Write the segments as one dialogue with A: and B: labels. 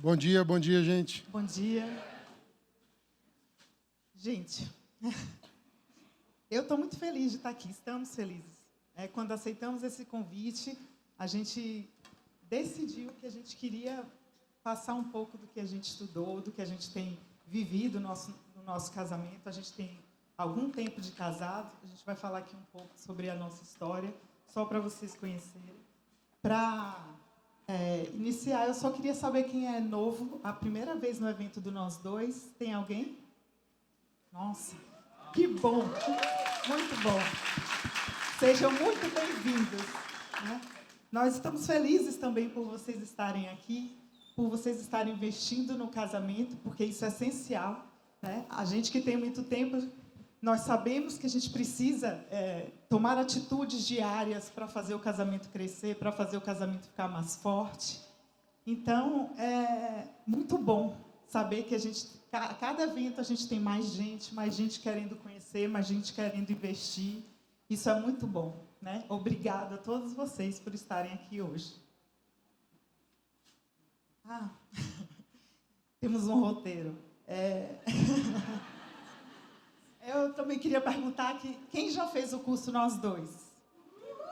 A: Bom dia, gente.
B: Bom dia. Gente, eu estou muito feliz de estar aqui, estamos felizes. Quando aceitamos esse convite, a gente decidiu que a gente queria passar um pouco do que a gente estudou, do que a gente tem vivido no nosso casamento. A gente tem algum tempo de casado, a gente vai falar aqui um pouco sobre a nossa história, só para vocês conhecerem. Para iniciar, eu só queria saber quem é novo, a primeira vez no evento do Nós Dois. Tem alguém? Nossa, que bom! Muito bom! Sejam muito bem-vindos, né? Nós estamos felizes também por vocês estarem aqui, por vocês estarem investindo no casamento, porque isso é essencial, né? A gente que tem muito tempo, nós sabemos que a gente precisa tomar atitudes diárias para fazer o casamento crescer, para fazer o casamento ficar mais forte. Então, é muito bom saber que a cada evento a gente tem mais gente querendo conhecer, mais gente querendo investir. Isso é muito bom, né? Obrigada a todos vocês por estarem aqui hoje. Temos um roteiro. Eu também queria perguntar aqui, quem já fez o curso Nós Dois?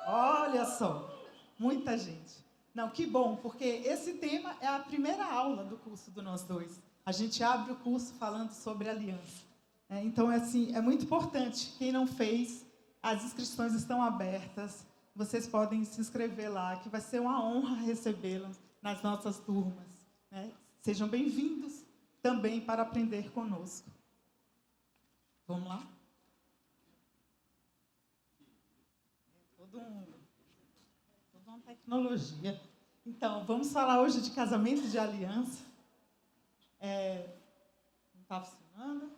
B: Olha só, muita gente. Não, que bom, porque esse tema é a primeira aula do curso do Nós Dois. A gente abre o curso falando sobre aliança. Então, assim, é muito importante. Quem não fez, as inscrições estão abertas. Vocês podem se inscrever lá, que vai ser uma honra recebê-los nas nossas turmas, né? Sejam bem-vindos também para aprender conosco. Vamos lá? Toda uma tecnologia. Então, vamos falar hoje de casamento de aliança. Não está funcionando?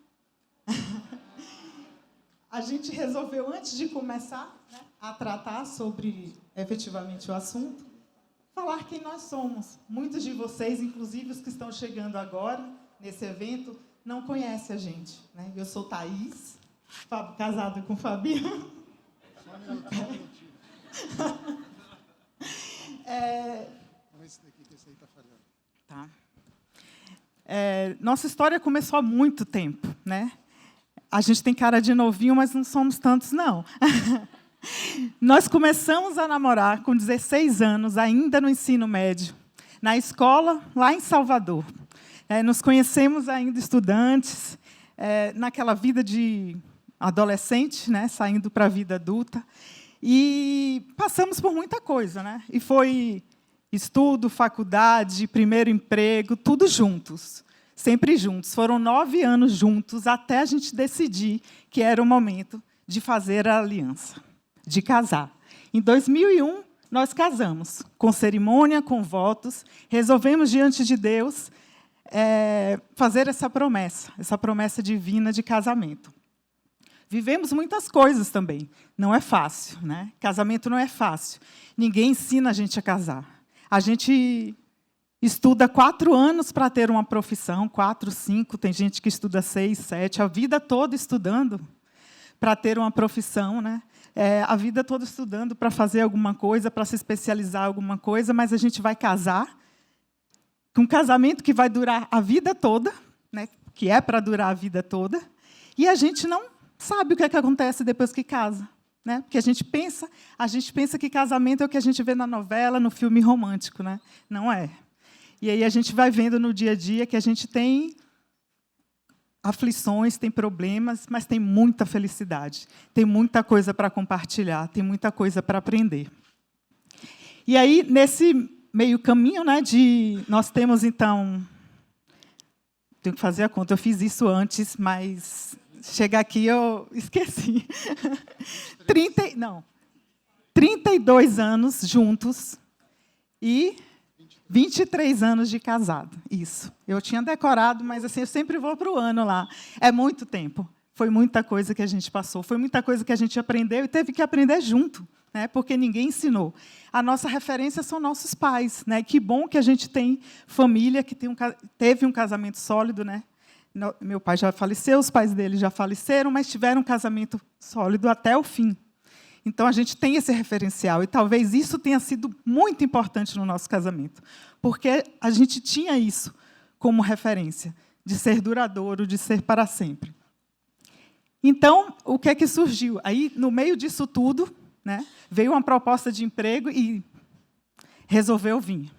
B: A gente resolveu, antes de começar, né, a tratar sobre, efetivamente, o assunto, falar quem nós somos. Muitos de vocês, inclusive os que estão chegando agora, nesse evento, não conhecem a gente, né? Eu sou Thaís, casada com o Fabiano.
A: Esse daqui, que esse aí está falhando.
B: Tá. Nossa história começou há muito tempo, né? A gente tem cara de novinho, mas não somos tantos, não. Nós começamos a namorar com 16 anos, ainda no ensino médio, na escola, lá em Salvador. Nos conhecemos ainda estudantes, naquela vida de adolescente, né, saindo para a vida adulta. E passamos por muita coisa, né? E foi estudo, faculdade, primeiro emprego, tudo juntos, sempre juntos. Foram 9 anos juntos, até a gente decidir que era o momento de fazer a aliança, de casar. Em 2001, nós casamos, com cerimônia, com votos, resolvemos, diante de Deus, fazer essa promessa divina de casamento. Vivemos muitas coisas também. Não é fácil, né? Casamento não é fácil. Ninguém ensina a gente a casar. A gente estuda 4 anos para ter uma profissão, 4, 5, tem gente que estuda 6, 7, a vida toda estudando para ter uma profissão, né? A vida toda estudando para fazer alguma coisa, para se especializar em alguma coisa, mas a gente vai casar, um casamento que vai durar a vida toda, né, que é para durar a vida toda, e a gente não sabe o que acontece depois que casa, né? Porque a gente pensa que casamento é o que a gente vê na novela, no filme romântico, né? Não é. E aí a gente vai vendo no dia a dia que a gente tem aflições, tem problemas, mas tem muita felicidade, tem muita coisa para compartilhar, tem muita coisa para aprender. E aí, nesse meio caminho, né, nós temos, então... Tenho que fazer a conta, eu fiz isso antes, mas chegar aqui eu esqueci. 32 anos juntos e 23 anos de casado. Isso. Eu tinha decorado, mas assim, eu sempre vou para o ano lá. É muito tempo. Foi muita coisa que a gente passou, foi muita coisa que a gente aprendeu e teve que aprender junto, né? Porque ninguém ensinou. A nossa referência são nossos pais, né? Que bom que a gente tem família que teve um casamento sólido, né? Meu pai já faleceu, os pais dele já faleceram, mas tiveram um casamento sólido até o fim. Então, a gente tem esse referencial, e talvez isso tenha sido muito importante no nosso casamento, porque a gente tinha isso como referência, de ser duradouro, de ser para sempre. Então, o que é que surgiu? Aí, no meio disso tudo, né, veio uma proposta de emprego e resolveu vir.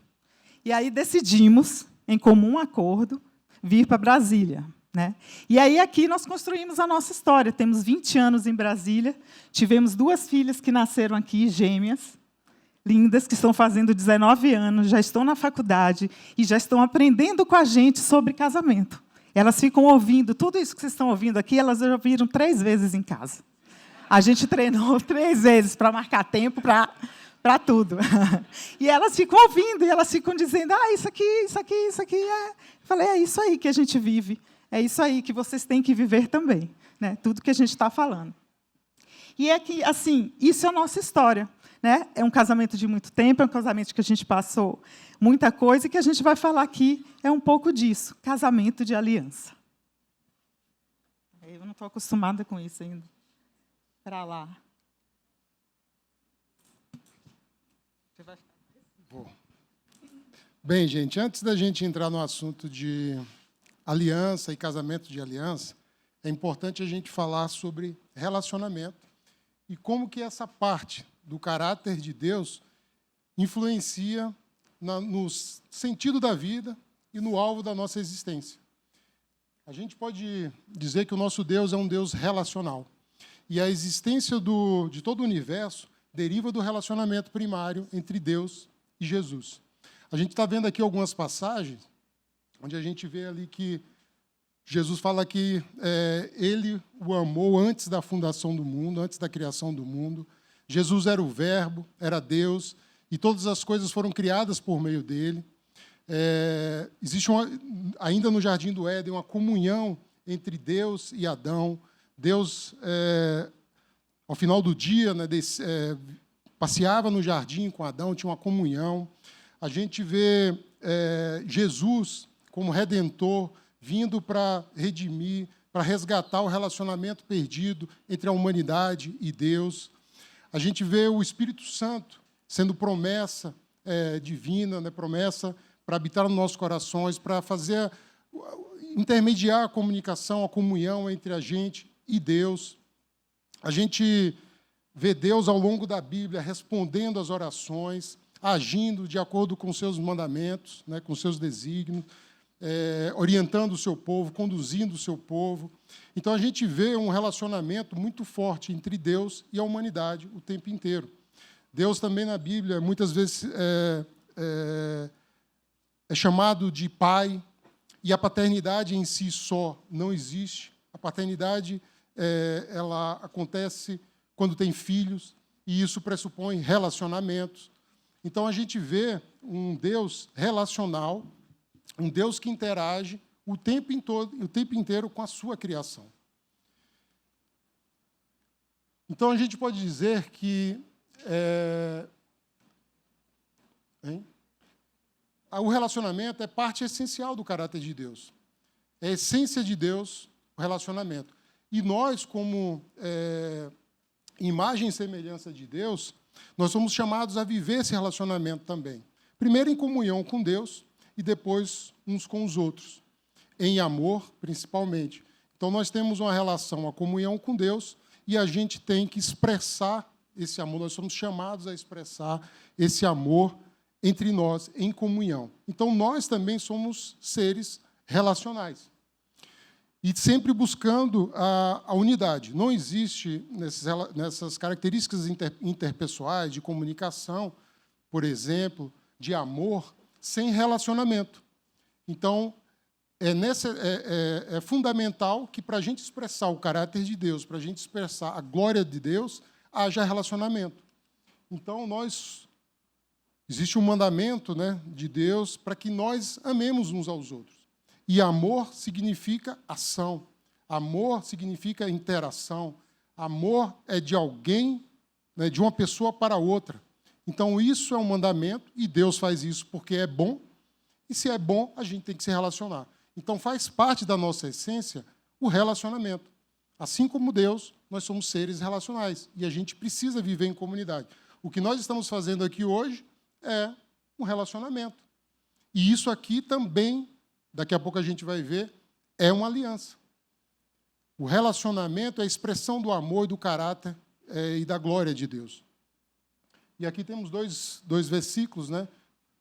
B: E aí decidimos, em comum acordo, vir para Brasília. Né? E aí aqui nós construímos a nossa história. Temos 20 anos em Brasília, tivemos 2 filhas que nasceram aqui, gêmeas, lindas, que estão fazendo 19 anos, já estão na faculdade e já estão aprendendo com a gente sobre casamento. Elas ficam ouvindo, tudo isso que vocês estão ouvindo aqui, elas já ouviram 3 vezes em casa. A gente treinou 3 vezes para marcar tempo, para tudo. E elas ficam ouvindo, e elas ficam dizendo, isso aqui, isso aqui, isso aqui. Eu falei, é isso aí que a gente vive, é isso aí que vocês têm que viver também, né? Tudo que a gente está falando. E é que, assim, isso é a nossa história. Né? É um casamento de muito tempo, é um casamento que a gente passou muita coisa, e que a gente vai falar aqui é um pouco disso, casamento de aliança. Eu não estou acostumada com isso ainda. Para lá.
A: Bem, gente, antes da gente entrar no assunto de aliança e casamento de aliança, é importante a gente falar sobre relacionamento e como que essa parte do caráter de Deus influencia no sentido da vida e no alvo da nossa existência. A gente pode dizer que o nosso Deus é um Deus relacional. E a existência de todo o universo deriva do relacionamento primário entre Deus e Jesus. A gente está vendo aqui algumas passagens, onde a gente vê ali que Jesus fala que ele o amou antes da fundação do mundo, antes da criação do mundo. Jesus era o Verbo, era Deus, e todas as coisas foram criadas por meio dele. Existe ainda no Jardim do Éden uma comunhão entre Deus e Adão. Deus, ao final do dia, né, passeava no jardim com Adão, tinha uma comunhão. A gente vê Jesus como Redentor, vindo para redimir, para resgatar o relacionamento perdido entre a humanidade e Deus. A gente vê o Espírito Santo sendo promessa divina, né, promessa para habitar nos nossos corações, para intermediar a comunicação, a comunhão entre a gente e Deus. A gente vê Deus ao longo da Bíblia respondendo às orações, agindo de acordo com seus mandamentos, né, com seus desígnios, orientando o seu povo, conduzindo o seu povo. Então, a gente vê um relacionamento muito forte entre Deus e a humanidade o tempo inteiro. Deus também, na Bíblia, muitas vezes é chamado de Pai, e a paternidade em si só não existe. A paternidade ela acontece quando tem filhos, e isso pressupõe relacionamentos. Então, a gente vê um Deus relacional, um Deus que interage o tempo inteiro com a sua criação. Então, a gente pode dizer que o relacionamento é parte essencial do caráter de Deus. É a essência de Deus, o relacionamento. E nós, como imagem e semelhança de Deus, nós somos chamados a viver esse relacionamento também. Primeiro em comunhão com Deus e depois uns com os outros. Em amor, principalmente. Então, nós temos uma relação, uma comunhão com Deus, e a gente tem que expressar esse amor. Nós somos chamados a expressar esse amor entre nós, em comunhão. Então, nós também somos seres relacionais. E sempre buscando a unidade. Não existe, nessas características interpessoais, de comunicação, por exemplo, de amor, sem relacionamento. Então, é fundamental que, para a gente expressar o caráter de Deus, para a gente expressar a glória de Deus, haja relacionamento. Então, existe um mandamento, né, de Deus para que nós amemos uns aos outros. E amor significa ação. Amor significa interação. Amor é de alguém, né, de uma pessoa para outra. Então, isso é um mandamento, e Deus faz isso porque é bom, e se é bom, a gente tem que se relacionar. Então, faz parte da nossa essência o relacionamento. Assim como Deus, nós somos seres relacionais, e a gente precisa viver em comunidade. O que nós estamos fazendo aqui hoje é um relacionamento. E isso aqui também daqui a pouco a gente vai ver, é uma aliança. O relacionamento é a expressão do amor e do caráter e da glória de Deus. E aqui temos dois versículos, né,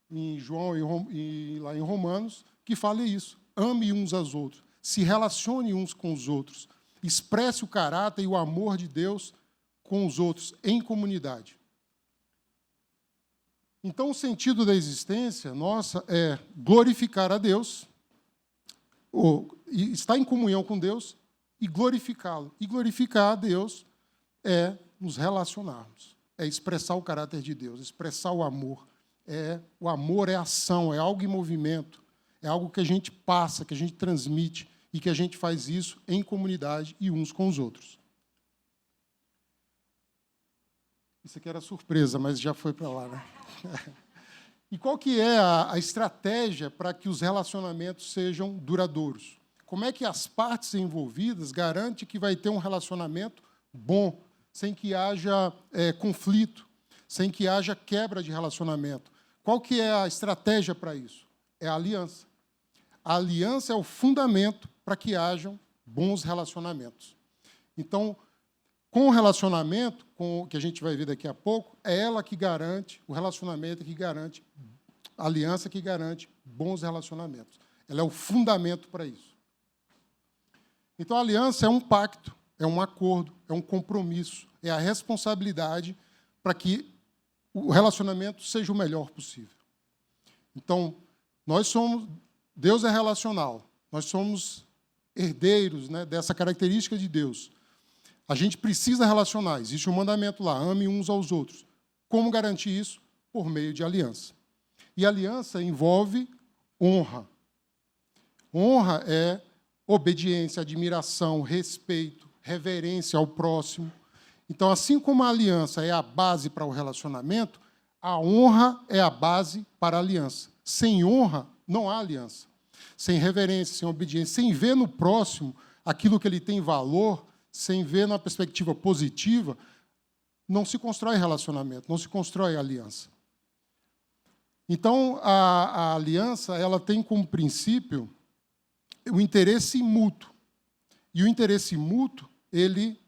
A: em João e lá em Romanos, que falam isso. Ame uns aos outros, se relacione uns com os outros, expresse o caráter e o amor de Deus com os outros, em comunidade. Então, o sentido da existência nossa é glorificar a Deus, estar em comunhão com Deus e glorificá-lo. E glorificar a Deus é nos relacionarmos, é expressar o caráter de Deus, expressar o amor. O amor é ação, é algo em movimento, é algo que a gente passa, que a gente transmite e que a gente faz isso em comunidade e uns com os outros. Isso aqui era surpresa, mas já foi para lá, né? E qual que é a estratégia para que os relacionamentos sejam duradouros? Como é que as partes envolvidas garantem que vai ter um relacionamento bom, sem que haja conflito, sem que haja quebra de relacionamento? Qual que é a estratégia para isso? É a aliança. A aliança é o fundamento para que hajam bons relacionamentos. Então, com o relacionamento, com o que a gente vai ver daqui a pouco, é ela que garante, o relacionamento que garante, a aliança que garante bons relacionamentos. Ela é o fundamento para isso. Então, a aliança é um pacto, é um acordo, é um compromisso, é a responsabilidade para que o relacionamento seja o melhor possível. Então, Deus é relacional, nós somos herdeiros, né, dessa característica de Deus. A gente precisa relacionar, existe um mandamento lá, ame uns aos outros. Como garantir isso? Por meio de aliança. E aliança envolve honra. Honra é obediência, admiração, respeito, reverência ao próximo. Então, assim como a aliança é a base para o relacionamento, a honra é a base para a aliança. Sem honra, não há aliança. Sem reverência, sem obediência, sem ver no próximo aquilo que ele tem valor, sem ver na perspectiva positiva, não se constrói relacionamento, não se constrói aliança. Então, a aliança ela tem como princípio o interesse mútuo. E o interesse mútuo, ele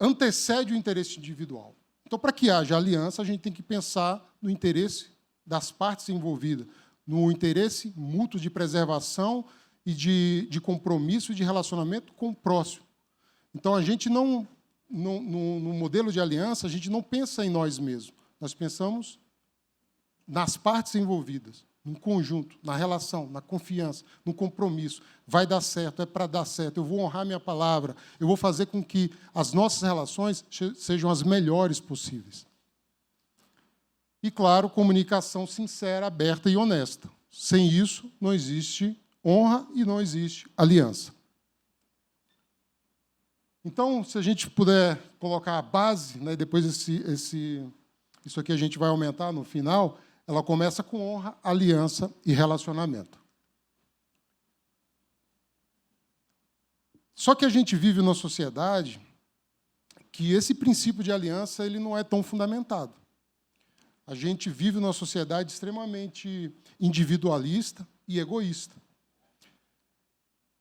A: antecede o interesse individual. Então, para que haja aliança, a gente tem que pensar no interesse das partes envolvidas, no interesse mútuo de preservação e de compromisso e de relacionamento com o próximo. Então, a gente no modelo de aliança, a gente não pensa em nós mesmos. Nós pensamos nas partes envolvidas, no conjunto, na relação, na confiança, no compromisso. Vai dar certo, é para dar certo, eu vou honrar minha palavra, eu vou fazer com que as nossas relações sejam as melhores possíveis. E, claro, comunicação sincera, aberta e honesta. Sem isso, não existe honra e não existe aliança. Então, se a gente puder colocar a base, né, depois isso aqui a gente vai aumentar no final, ela começa com honra, aliança e relacionamento. Só que a gente vive numa sociedade que esse princípio de aliança ele não é tão fundamentado. A gente vive numa sociedade extremamente individualista e egoísta.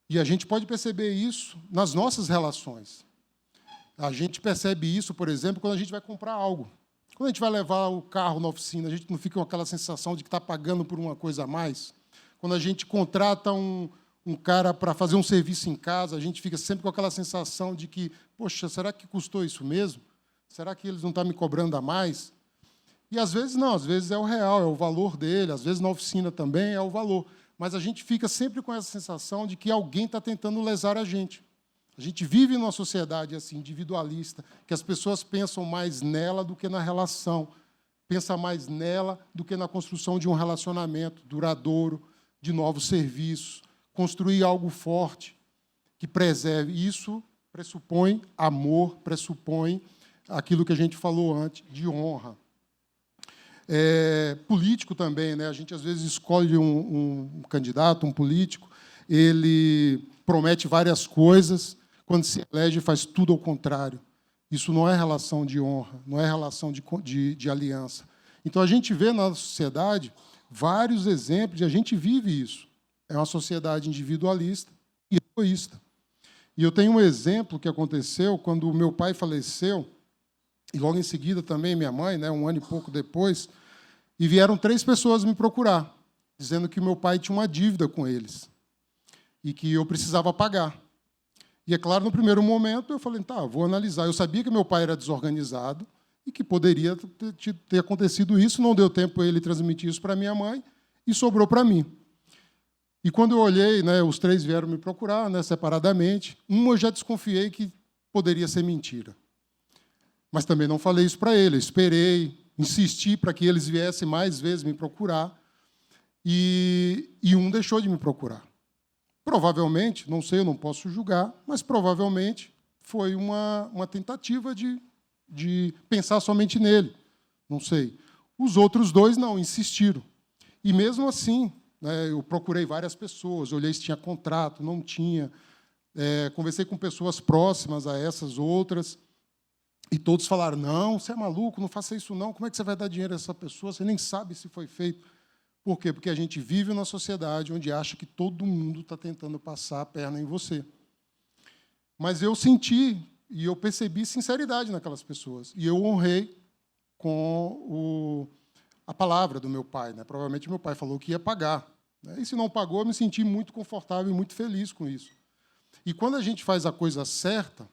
A: E a gente pode perceber isso nas nossas relações. A gente percebe isso, por exemplo, quando a gente vai comprar algo. Quando a gente vai levar o carro na oficina, a gente não fica com aquela sensação de que está pagando por uma coisa a mais. Quando a gente contrata um cara para fazer um serviço em casa, a gente fica sempre com aquela sensação de que, poxa, será que custou isso mesmo? Será que eles não estão me cobrando a mais? E, às vezes, não. Às vezes é o real, é o valor dele. Às vezes, na oficina também é o valor. Mas a gente fica sempre com essa sensação de que alguém está tentando lesar a gente. A gente vive numa sociedade assim, individualista, que as pessoas pensam mais nela do que na relação, pensam mais nela do que na construção de um relacionamento duradouro, de novos serviços, construir algo forte, que preserve. Isso pressupõe amor, pressupõe aquilo que a gente falou antes, de honra. Político também, né? A gente às vezes escolhe um candidato, um político, ele promete várias coisas, quando se elege faz tudo ao contrário. Isso não é relação de honra, não é relação de aliança. Então a gente vê na sociedade vários exemplos, e a gente vive isso. É uma sociedade individualista e egoísta. E eu tenho um exemplo que aconteceu quando o meu pai faleceu, e logo em seguida também minha mãe, né, um ano e pouco depois, e vieram 3 pessoas me procurar, dizendo que meu pai tinha uma dívida com eles e que eu precisava pagar. E, é claro, no primeiro momento, eu falei, tá, vou analisar. Eu sabia que meu pai era desorganizado e que poderia ter acontecido isso, não deu tempo ele transmitir isso para minha mãe e sobrou para mim. E quando eu olhei, né, os 3 vieram me procurar, né, separadamente. Eu já desconfiei que poderia ser mentira. Mas também não falei isso para ele. Eu esperei, insisti para que eles viessem mais vezes me procurar. E um deixou de me procurar. Provavelmente, não sei, eu não posso julgar, mas provavelmente foi uma tentativa de pensar somente nele. Não sei. Os outros 2 não, insistiram. E mesmo assim, né, eu procurei várias pessoas, olhei se tinha contrato, não tinha. Conversei com pessoas próximas a essas outras, e todos falaram, não, você é maluco, não faça isso não, como é que você vai dar dinheiro a essa pessoa? Você nem sabe se foi feito. Por quê? Porque a gente vive numa sociedade onde acha que todo mundo está tentando passar a perna em você. Mas eu senti e eu percebi sinceridade naquelas pessoas. E eu honrei com a palavra do meu pai. Né? Provavelmente meu pai falou que ia pagar. Né? E se não pagou, eu me senti muito confortável e muito feliz com isso. E quando a gente faz a coisa certa,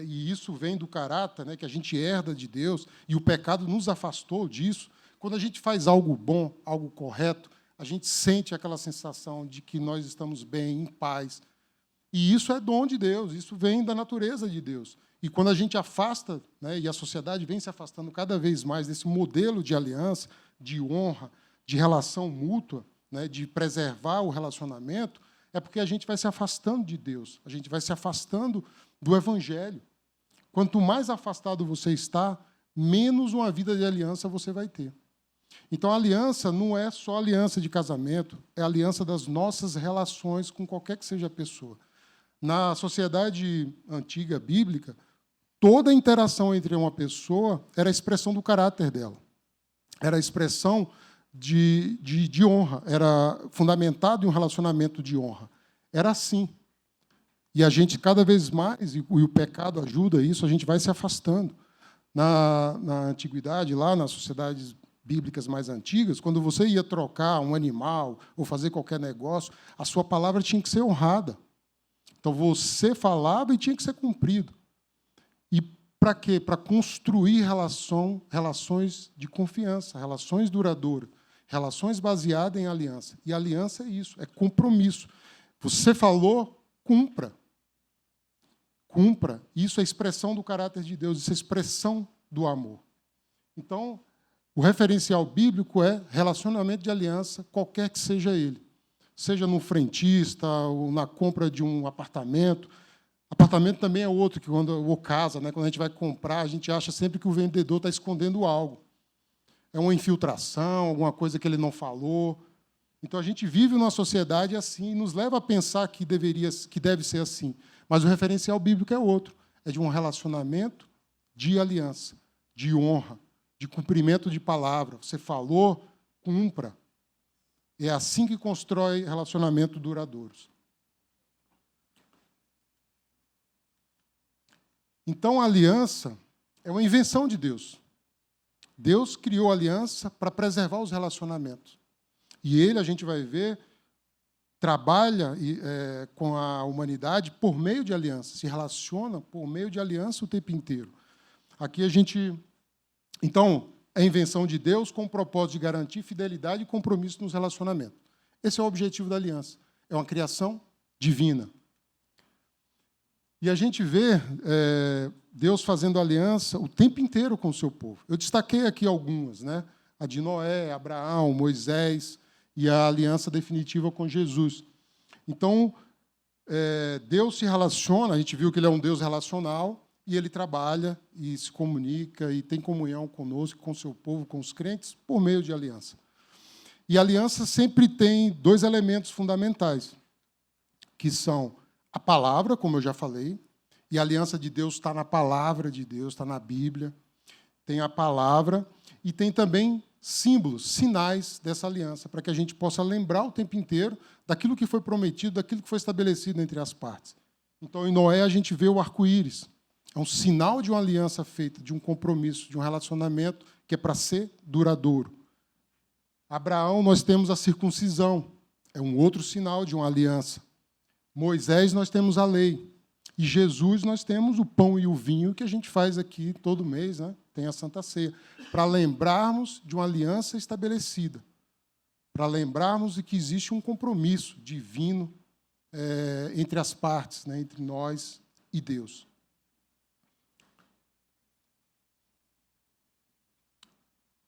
A: e isso vem do caráter, né, que a gente herda de Deus, e o pecado nos afastou disso, quando a gente faz algo bom, algo correto, a gente sente aquela sensação de que nós estamos bem, em paz. E isso é dom de Deus, isso vem da natureza de Deus. E quando a gente afasta, né, e a sociedade vem se afastando cada vez mais desse modelo de aliança, de honra, de relação mútua, né, de preservar o relacionamento, é porque a gente vai se afastando de Deus, a gente vai se afastando do Evangelho. Quanto mais afastado você está, menos uma vida de aliança você vai ter. Então, a aliança não é só aliança de casamento, é a aliança das nossas relações com qualquer que seja a pessoa. Na sociedade antiga, bíblica, toda a interação entre uma pessoa era a expressão do caráter dela. Era a expressão de honra, era fundamentado em um relacionamento de honra. Era assim. E a gente, cada vez mais, e o pecado ajuda isso, a gente vai se afastando. Na antiguidade, lá nas sociedades bíblicas mais antigas, quando você ia trocar um animal ou fazer qualquer negócio, a sua palavra tinha que ser honrada. Então, você falava e tinha que ser cumprido. E para quê? Para construir relações de confiança, relações duradouras, relações baseadas em aliança. E aliança é isso, é compromisso. Você falou, cumpra. Cumpra. Isso é expressão do caráter de Deus, isso é expressão do amor. Então, o referencial bíblico é relacionamento de aliança, qualquer que seja ele. Seja no frentista, ou na compra de um apartamento. Apartamento também é outro, que ou casa, né? Quando a gente vai comprar, a gente acha sempre que o vendedor está escondendo algo. É uma infiltração, alguma coisa que ele não falou. Então, a gente vive numa sociedade assim, e nos leva a pensar que deve ser assim. Mas o referencial bíblico é outro. É de um relacionamento de aliança, de honra, de cumprimento de palavra. Você falou, cumpra. É assim que constrói relacionamentos duradouros. Então, a aliança é uma invenção de Deus. Deus criou a aliança para preservar os relacionamentos. E ele, a gente vai ver, trabalha com a humanidade por meio de aliança, se relaciona por meio de aliança o tempo inteiro. Aqui a gente... Então, é a invenção de Deus com o propósito de garantir fidelidade e compromisso nos relacionamentos. Esse é o objetivo da aliança. É uma criação divina. E a gente vê Deus fazendo aliança o tempo inteiro com o seu povo. Eu destaquei aqui algumas, né? A de Noé, Abraão, Moisés e a aliança definitiva com Jesus. Então, Deus se relaciona, a gente viu que ele é um Deus relacional, e ele trabalha e se comunica e tem comunhão conosco, com o seu povo, com os crentes, por meio de aliança. E a aliança sempre tem 2 elementos fundamentais, que são a palavra, como eu já falei, e a aliança de Deus está na palavra de Deus, está na Bíblia, tem a palavra, e tem também símbolos, sinais dessa aliança, para que a gente possa lembrar o tempo inteiro daquilo que foi prometido, daquilo que foi estabelecido entre as partes. Então, em Noé, a gente vê o arco-íris. É um sinal de uma aliança feita, de um compromisso, de um relacionamento que é para ser duradouro. Abraão, nós temos a circuncisão. É um outro sinal de uma aliança. Moisés, nós temos a lei. E Jesus, nós temos o pão e o vinho que a gente faz aqui todo mês, né? Tem a Santa Ceia, para lembrarmos de uma aliança estabelecida, para lembrarmos de que existe um compromisso divino entre as partes, né? Entre nós e Deus.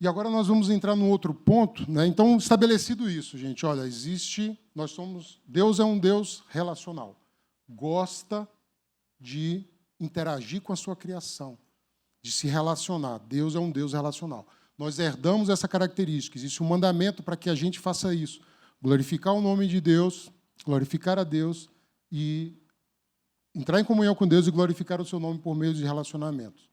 A: E agora nós vamos entrar num outro ponto, né? Então, estabelecido isso, gente, olha, Deus é um Deus relacional. Gosta de interagir com a sua criação, de se relacionar. Deus é um Deus relacional. Nós herdamos essa característica, existe um mandamento para que a gente faça isso. Glorificar o nome de Deus, glorificar a Deus e entrar em comunhão com Deus e glorificar o seu nome por meio de relacionamentos.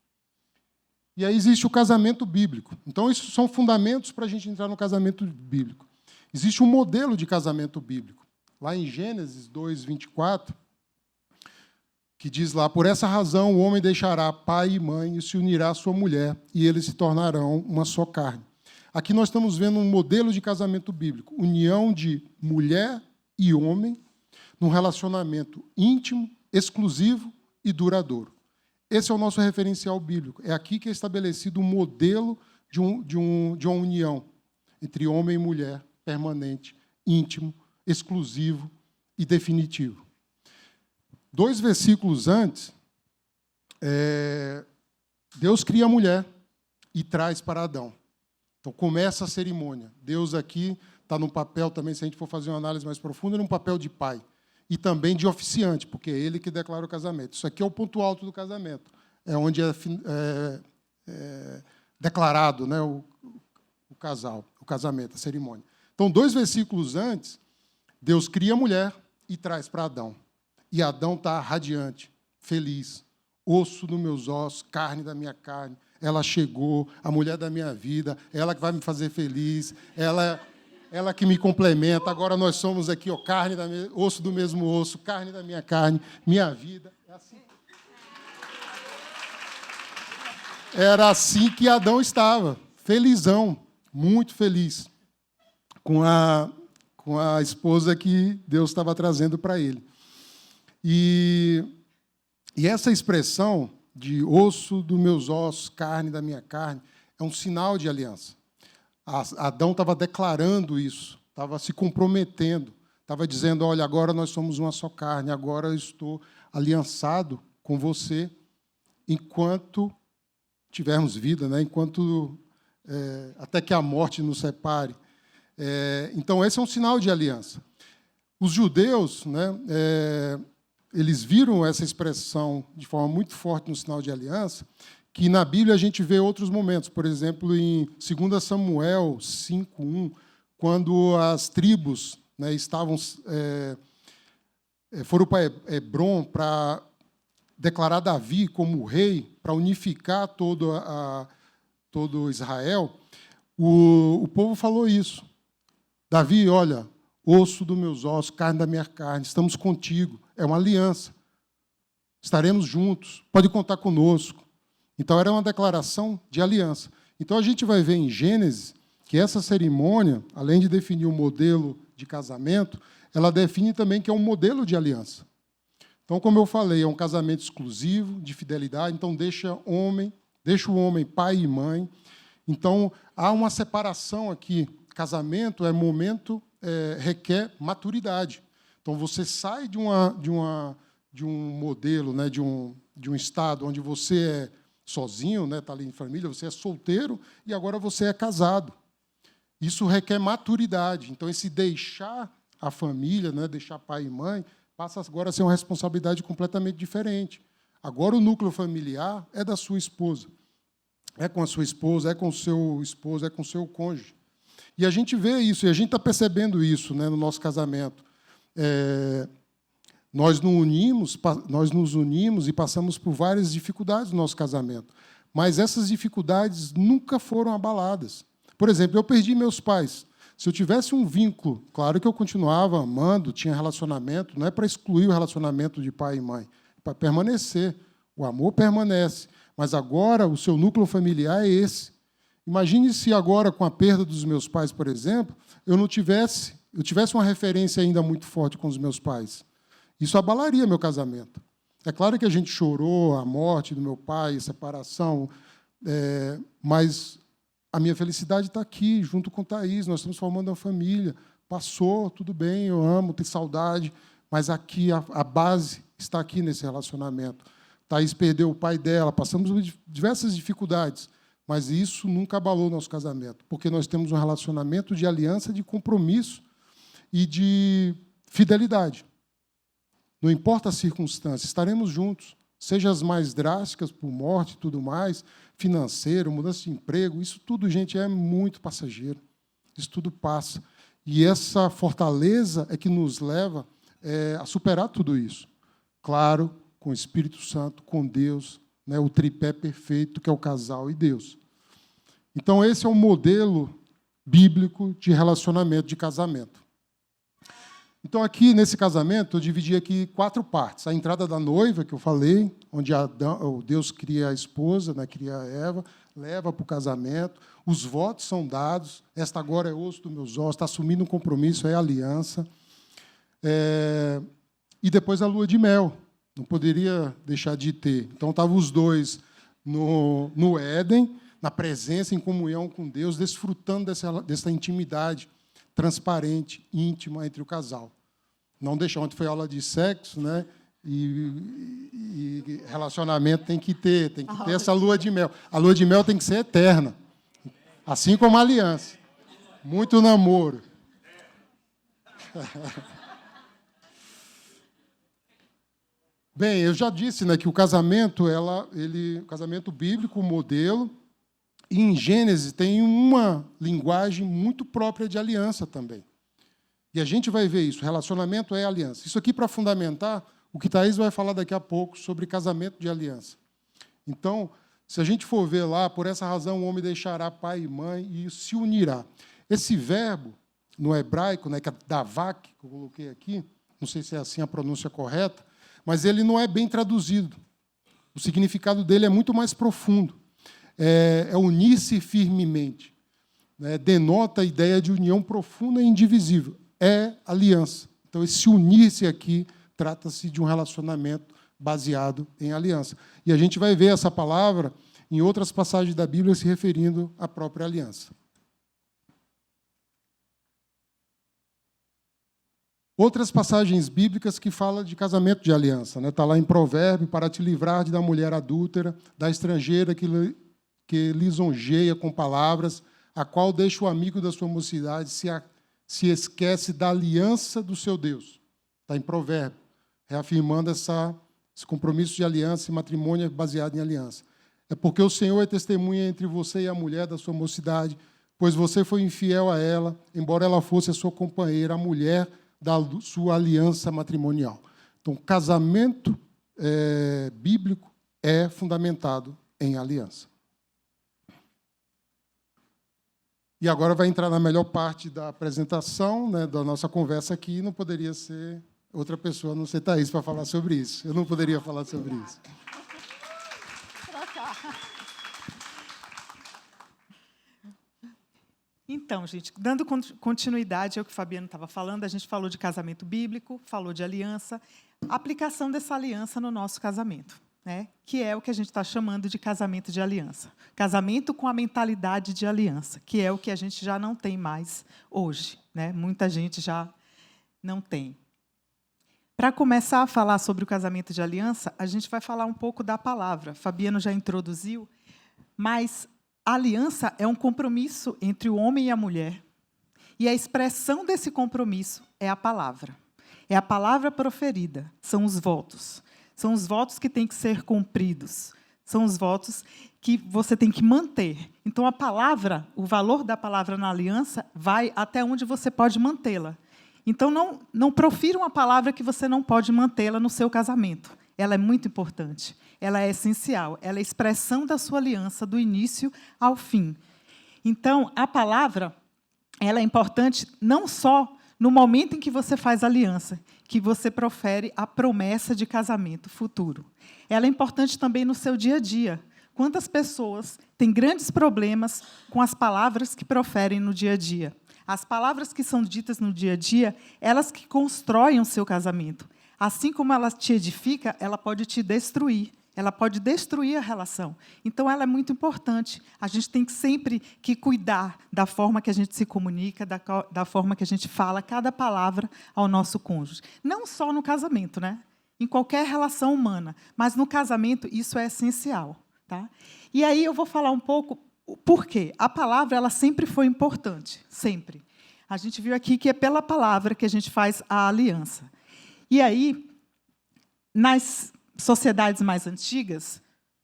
A: E aí existe o casamento bíblico. Então, isso são fundamentos para a gente entrar no casamento bíblico. Existe um modelo de casamento bíblico. Lá em Gênesis 2, 24, que diz lá, por essa razão o homem deixará pai e mãe e se unirá à sua mulher, e eles se tornarão uma só carne. Aqui nós estamos vendo um modelo de casamento bíblico. União de mulher e homem num relacionamento íntimo, exclusivo e duradouro. Esse é o nosso referencial bíblico. É aqui que é estabelecido um modelo de uma união entre homem e mulher, permanente, íntimo, exclusivo e definitivo. 2 versículos antes, Deus cria a mulher e traz para Adão. Então, começa a cerimônia. Deus aqui está num papel também, se a gente for fazer uma análise mais profunda, num papel de pai. E também de oficiante, porque é ele que declara o casamento. Isso aqui é o ponto alto do casamento. É onde é declarado, né, o casal, o casamento, a cerimônia. Então, 2 versículos antes, Deus cria a mulher e traz para Adão. E Adão está radiante, feliz. Osso dos meus ossos, carne da minha carne. Ela chegou, a mulher da minha vida, ela que vai me fazer feliz, ela que me complementa. Agora nós somos aqui, ó, osso do mesmo osso, carne da minha carne, minha vida. É assim. Era assim que Adão estava, felizão, muito feliz, com a esposa que Deus estava trazendo para ele. E essa expressão de osso dos meus ossos, carne da minha carne, é um sinal de aliança. Adão estava declarando isso, estava se comprometendo, estava dizendo, olha, agora nós somos uma só carne, agora eu estou aliançado com você enquanto tivermos vida, né? Enquanto até que a morte nos separe. Então, esse é um sinal de aliança. Os judeus, né, eles viram essa expressão de forma muito forte no sinal de aliança, que na Bíblia a gente vê outros momentos. Por exemplo, em 2 Samuel 5:1, quando as tribos, né, foram para Hebrom para declarar Davi como rei, para unificar todo Israel, o povo falou isso. Davi, olha, osso dos meus ossos, carne da minha carne, estamos contigo. É uma aliança. Estaremos juntos. Pode contar conosco. Então, era uma declaração de aliança. Então, a gente vai ver em Gênesis que essa cerimônia, além de definir um modelo de casamento, ela define também que é um modelo de aliança. Então, como eu falei, é um casamento exclusivo, de fidelidade. Então, deixa o homem pai e mãe. Então, há uma separação aqui. Casamento é momento, requer maturidade. Então, você sai de um modelo, né, de um estado onde você é sozinho, né, está ali em família, você é solteiro e agora você é casado. Isso requer maturidade. Então, esse deixar a família, né, deixar pai e mãe, passa agora a ser uma responsabilidade completamente diferente. Agora o núcleo familiar é da sua esposa. É com a sua esposa, é com o seu esposo, é com o seu cônjuge. E a gente vê isso, e a gente está percebendo isso, né, no nosso casamento. Nós nos unimos e passamos por várias dificuldades no nosso casamento. Mas essas dificuldades nunca foram abaladas. Por exemplo, eu perdi meus pais. Se eu tivesse um vínculo, claro que eu continuava amando, tinha relacionamento, não é para excluir o relacionamento de pai e mãe, é para permanecer. O amor permanece, mas agora o seu núcleo familiar é esse. Imagine se agora, com a perda dos meus pais, por exemplo, eu tivesse uma referência ainda muito forte com os meus pais. Isso abalaria meu casamento. É claro que a gente chorou a morte do meu pai, a separação, mas a minha felicidade está aqui, junto com Thaís, nós estamos formando uma família. Passou, tudo bem, eu amo, tenho saudade, mas aqui a base está aqui nesse relacionamento. Thaís perdeu o pai dela, passamos por diversas dificuldades, mas isso nunca abalou nosso casamento, porque nós temos um relacionamento de aliança, de compromisso e de fidelidade. Não importa as circunstâncias, estaremos juntos, seja as mais drásticas, por morte e tudo mais, financeiro, mudança de emprego, isso tudo, gente, é muito passageiro. Isso tudo passa. E essa fortaleza é que nos leva a superar tudo isso. Claro, com o Espírito Santo, com Deus, né, o tripé perfeito, que é o casal e Deus. Então, esse é o modelo bíblico de relacionamento, de casamento. Então, aqui, nesse casamento, eu dividi aqui 4 partes. A entrada da noiva, que eu falei, onde Deus cria a esposa, né, cria a Eva, leva para o casamento. Os votos são dados. Esta agora é osso dos meus ossos, está assumindo um compromisso, é aliança. E depois a lua de mel. Não poderia deixar de ter. Então, estavam os dois no Éden, na presença, em comunhão com Deus, desfrutando dessa intimidade transparente, íntima entre o casal. Não deixar, ontem foi aula de sexo, né? E relacionamento tem que ter essa lua de mel. A lua de mel tem que ser eterna, assim como a aliança. Muito namoro. Bem, eu já disse, né, que o casamento, o casamento bíblico, o modelo, e em Gênesis tem uma linguagem muito própria de aliança também. E a gente vai ver isso, relacionamento é aliança. Isso aqui para fundamentar o que Thaís vai falar daqui a pouco sobre casamento de aliança. Então, se a gente for ver lá, por essa razão o homem deixará pai e mãe e se unirá. Esse verbo, no hebraico, né, que é davak, que eu coloquei aqui, não sei se é assim a pronúncia correta, mas ele não é bem traduzido. O significado dele é muito mais profundo. É unir-se firmemente. Né? Denota a ideia de união profunda e indivisível. É aliança. Então, esse unir-se aqui trata-se de um relacionamento baseado em aliança. E a gente vai ver essa palavra em outras passagens da Bíblia se referindo à própria aliança. Outras passagens bíblicas que falam de casamento de aliança. Está lá em Provérbio, para te livrar da mulher adúltera, da estrangeira que lisonjeia com palavras, a qual deixa o amigo da sua mocidade, se esquece da aliança do seu Deus. Está em Provérbio, reafirmando esse compromisso de aliança e matrimônio baseado em aliança. É porque o Senhor é testemunha entre você e a mulher da sua mocidade, pois você foi infiel a ela, embora ela fosse a sua companheira, a mulher da sua aliança matrimonial. Então, casamento bíblico é fundamentado em aliança. E agora vai entrar na melhor parte da apresentação, né, da nossa conversa aqui, não poderia ser outra pessoa, a não ser Thaís, para falar sobre isso. Eu não poderia falar sobre isso.
B: Então, gente, dando continuidade ao que o Fabiano estava falando, a gente falou de casamento bíblico, falou de aliança, aplicação dessa aliança no nosso casamento, né? Que é o que a gente está chamando de casamento de aliança. Casamento com a mentalidade de aliança, que é o que a gente já não tem mais hoje, né? Muita gente já não tem. Para começar a falar sobre o casamento de aliança, a gente vai falar um pouco da palavra. Fabiano já introduziu, mas a aliança é um compromisso entre o homem e a mulher. E a expressão desse compromisso é a palavra. É a palavra proferida, são os votos. São os votos que têm que ser cumpridos. São os votos que você tem que manter. Então, a palavra, o valor da palavra na aliança, vai até onde você pode mantê-la. Então, não profira uma palavra que você não pode mantê-la no seu casamento. Ela é muito importante. Ela é essencial. Ela é a expressão da sua aliança, do início ao fim. Então, a palavra, ela é importante não só no momento em que você faz aliança, que você profere a promessa de casamento futuro. Ela é importante também no seu dia a dia. Quantas pessoas têm grandes problemas com as palavras que proferem no dia a dia? As palavras que são ditas no dia a dia, elas que constroem o seu casamento. Assim como ela te edifica, ela pode te destruir. Ela pode destruir a relação. Então, ela é muito importante. A gente tem sempre que cuidar da forma que a gente se comunica, da forma que a gente fala cada palavra ao nosso cônjuge. Não só no casamento, né? Em qualquer relação humana. Mas, no casamento, isso é essencial. Tá? E aí eu vou falar um pouco por quê. A palavra ela sempre foi importante. Sempre. A gente viu aqui que é pela palavra que a gente faz a aliança. E aí, nas sociedades mais antigas,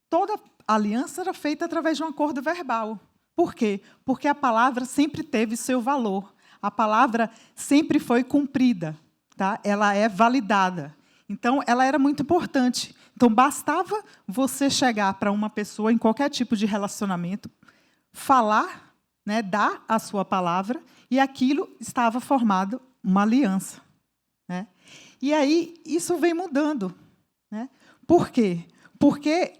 B: toda aliança era feita através de um acordo verbal. Por quê? Porque a palavra sempre teve seu valor. A palavra sempre foi cumprida. Tá? Ela é validada. Então, ela era muito importante. Então, bastava você chegar para uma pessoa, em qualquer tipo de relacionamento, falar, né, dar a sua palavra, e aquilo estava formado uma aliança. Né? E aí, isso vem mudando. Né? Por quê? Porque,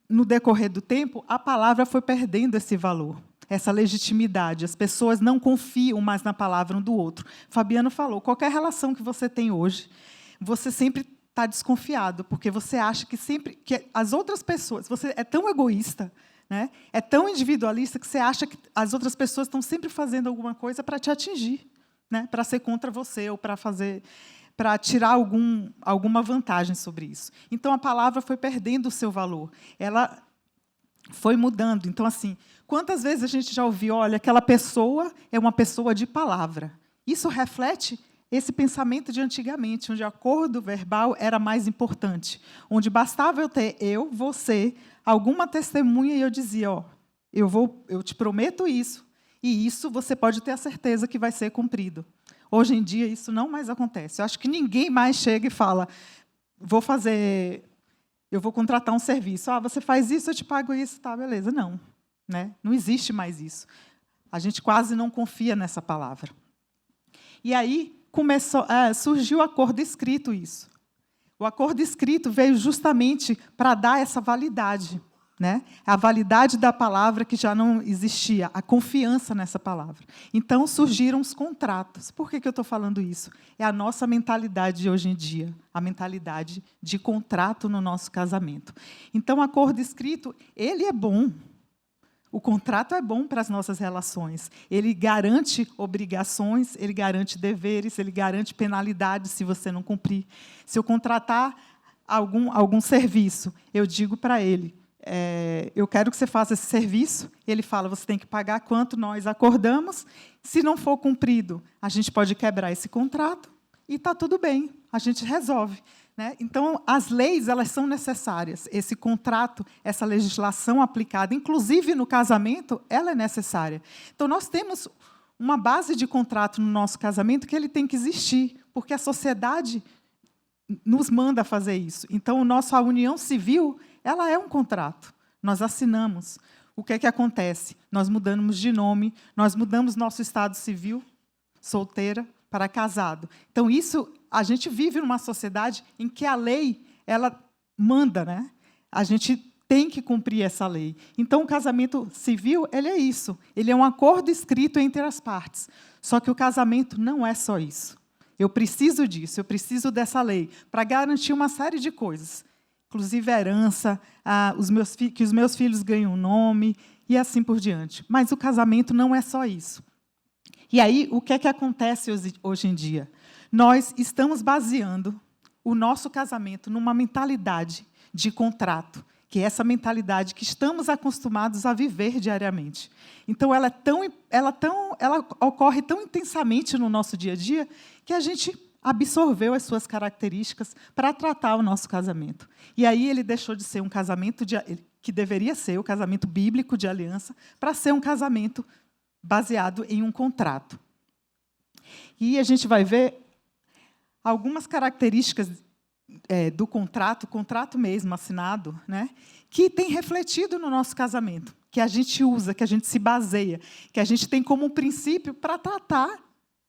B: no decorrer do tempo, a palavra foi perdendo esse valor, essa legitimidade. As pessoas não confiam mais na palavra um do outro. Fabiano falou, qualquer relação que você tem hoje, você sempre está desconfiado, porque você acha que sempre que as outras pessoas... Você é tão egoísta, né? É tão individualista, que você acha que as outras pessoas estão sempre fazendo alguma coisa para te atingir, né? Para ser contra você ou para tirar alguma vantagem sobre isso. Então, a palavra foi perdendo o seu valor. Ela foi mudando. Então, assim, quantas vezes a gente já ouviu, olha, aquela pessoa é uma pessoa de palavra. Isso reflete esse pensamento de antigamente, onde o acordo verbal era mais importante, onde bastava eu ter você, alguma testemunha, e eu dizia, ó, eu te prometo isso, e isso você pode ter a certeza que vai ser cumprido. Hoje em dia, isso não mais acontece. Eu acho que ninguém mais chega e fala, eu vou contratar um serviço. Ah, você faz isso, eu te pago isso, tá, beleza. Não, né? Não existe mais isso. A gente quase não confia nessa palavra. E aí surgiu o acordo escrito isso. O acordo escrito veio justamente para dar essa validade, né? A validade da palavra que já não existia, a confiança nessa palavra. Então, surgiram os contratos. Por que eu estou falando isso? É a nossa mentalidade de hoje em dia, a mentalidade de contrato no nosso casamento. Então, o acordo escrito, ele é bom. O contrato é bom para as nossas relações. Ele garante obrigações, ele garante deveres, ele garante penalidades se você não cumprir. Se eu contratar algum serviço, eu digo para ele, eu quero que você faça esse serviço. Ele fala, você tem que pagar quanto nós acordamos. Se não for cumprido, a gente pode quebrar esse contrato e está tudo bem, a gente resolve. Né? Então, as leis elas são necessárias. Esse contrato, essa legislação aplicada, inclusive no casamento, ela é necessária. Então, nós temos uma base de contrato no nosso casamento que ele tem que existir, porque a sociedade nos manda fazer isso. Então, a união civil ela é um contrato. Nós assinamos. O que é que acontece? Nós mudamos de nome, nós mudamos nosso estado civil, solteira, para casado. Então, isso, a gente vive numa sociedade em que a lei ela manda, né? A gente tem que cumprir essa lei. Então, o casamento civil ele é isso. Ele é um acordo escrito entre as partes. Só que o casamento não é só isso. Eu preciso disso, eu preciso dessa lei para garantir uma série de coisas. Inclusive a herança, que os meus filhos ganhem um nome, e assim por diante. Mas o casamento não é só isso. E aí, o que é que acontece hoje em dia? Nós estamos baseando o nosso casamento numa mentalidade de contrato, que é essa mentalidade que estamos acostumados a viver diariamente. Então, ela ocorre tão intensamente no nosso dia a dia que a gente absorveu as suas características para tratar o nosso casamento. E aí ele deixou de ser um casamento que deveria ser o casamento bíblico de aliança para ser um casamento baseado em um contrato. E a gente vai ver algumas características do contrato, contrato mesmo assinado, né, que tem refletido no nosso casamento, que a gente usa, que a gente se baseia, que a gente tem como um princípio para tratar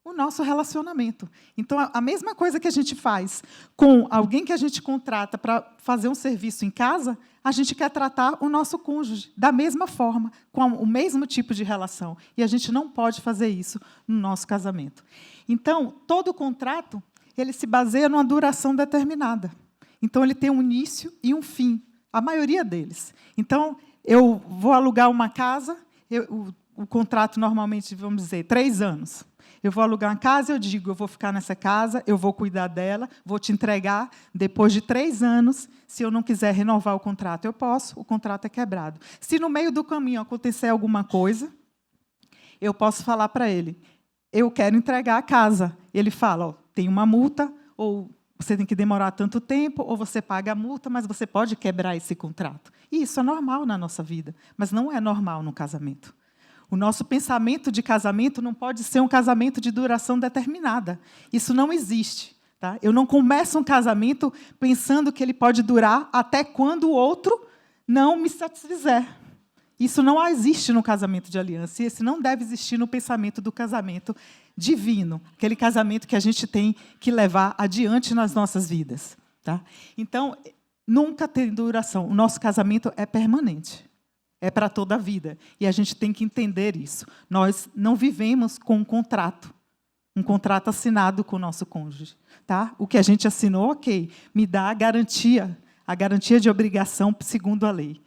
B: o nosso relacionamento. Então, a mesma coisa que a gente faz com alguém que a gente contrata para fazer um serviço em casa, a gente quer tratar o nosso cônjuge da mesma forma, com o mesmo tipo de relação. E a gente não pode fazer isso no nosso casamento. Então, todo contrato ele se baseia numa duração determinada. Então, ele tem um início e um fim, a maioria deles. Então, eu vou alugar uma casa, o contrato normalmente, vamos dizer, 3 anos. Eu vou alugar uma casa, eu digo, eu vou ficar nessa casa, eu vou cuidar dela, vou te entregar. Depois de 3 anos, se eu não quiser renovar o contrato, eu posso, o contrato é quebrado. Se no meio do caminho acontecer alguma coisa, eu posso falar para ele, eu quero entregar a casa. Ele fala, tem uma multa, ou você tem que demorar tanto tempo, ou você paga a multa, mas você pode quebrar esse contrato. E isso é normal na nossa vida, mas não é normal no casamento. O nosso pensamento de casamento não pode ser um casamento de duração determinada. Isso não existe. Tá? Eu não começo um casamento pensando que ele pode durar até quando o outro não me satisfizer. Isso não existe no casamento de aliança, e esse não deve existir no pensamento do casamento divino, aquele casamento que a gente tem que levar adiante nas nossas vidas. Tá? Então, nunca tem duração. O nosso casamento é permanente. É para toda a vida. E a gente tem que entender isso. Nós não vivemos com um contrato assinado com o nosso cônjuge. Tá? O que a gente assinou, ok, me dá a garantia de obrigação segundo a lei.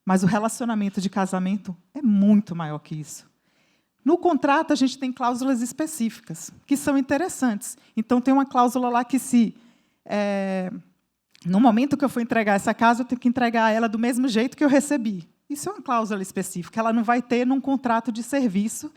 B: Mas o relacionamento de casamento é muito maior que isso. No contrato, a gente tem cláusulas específicas, que são interessantes. Então, tem uma cláusula lá que no momento que eu for entregar essa casa, eu tenho que entregar ela do mesmo jeito que eu recebi. Isso é uma cláusula específica. Ela não vai ter num contrato de serviço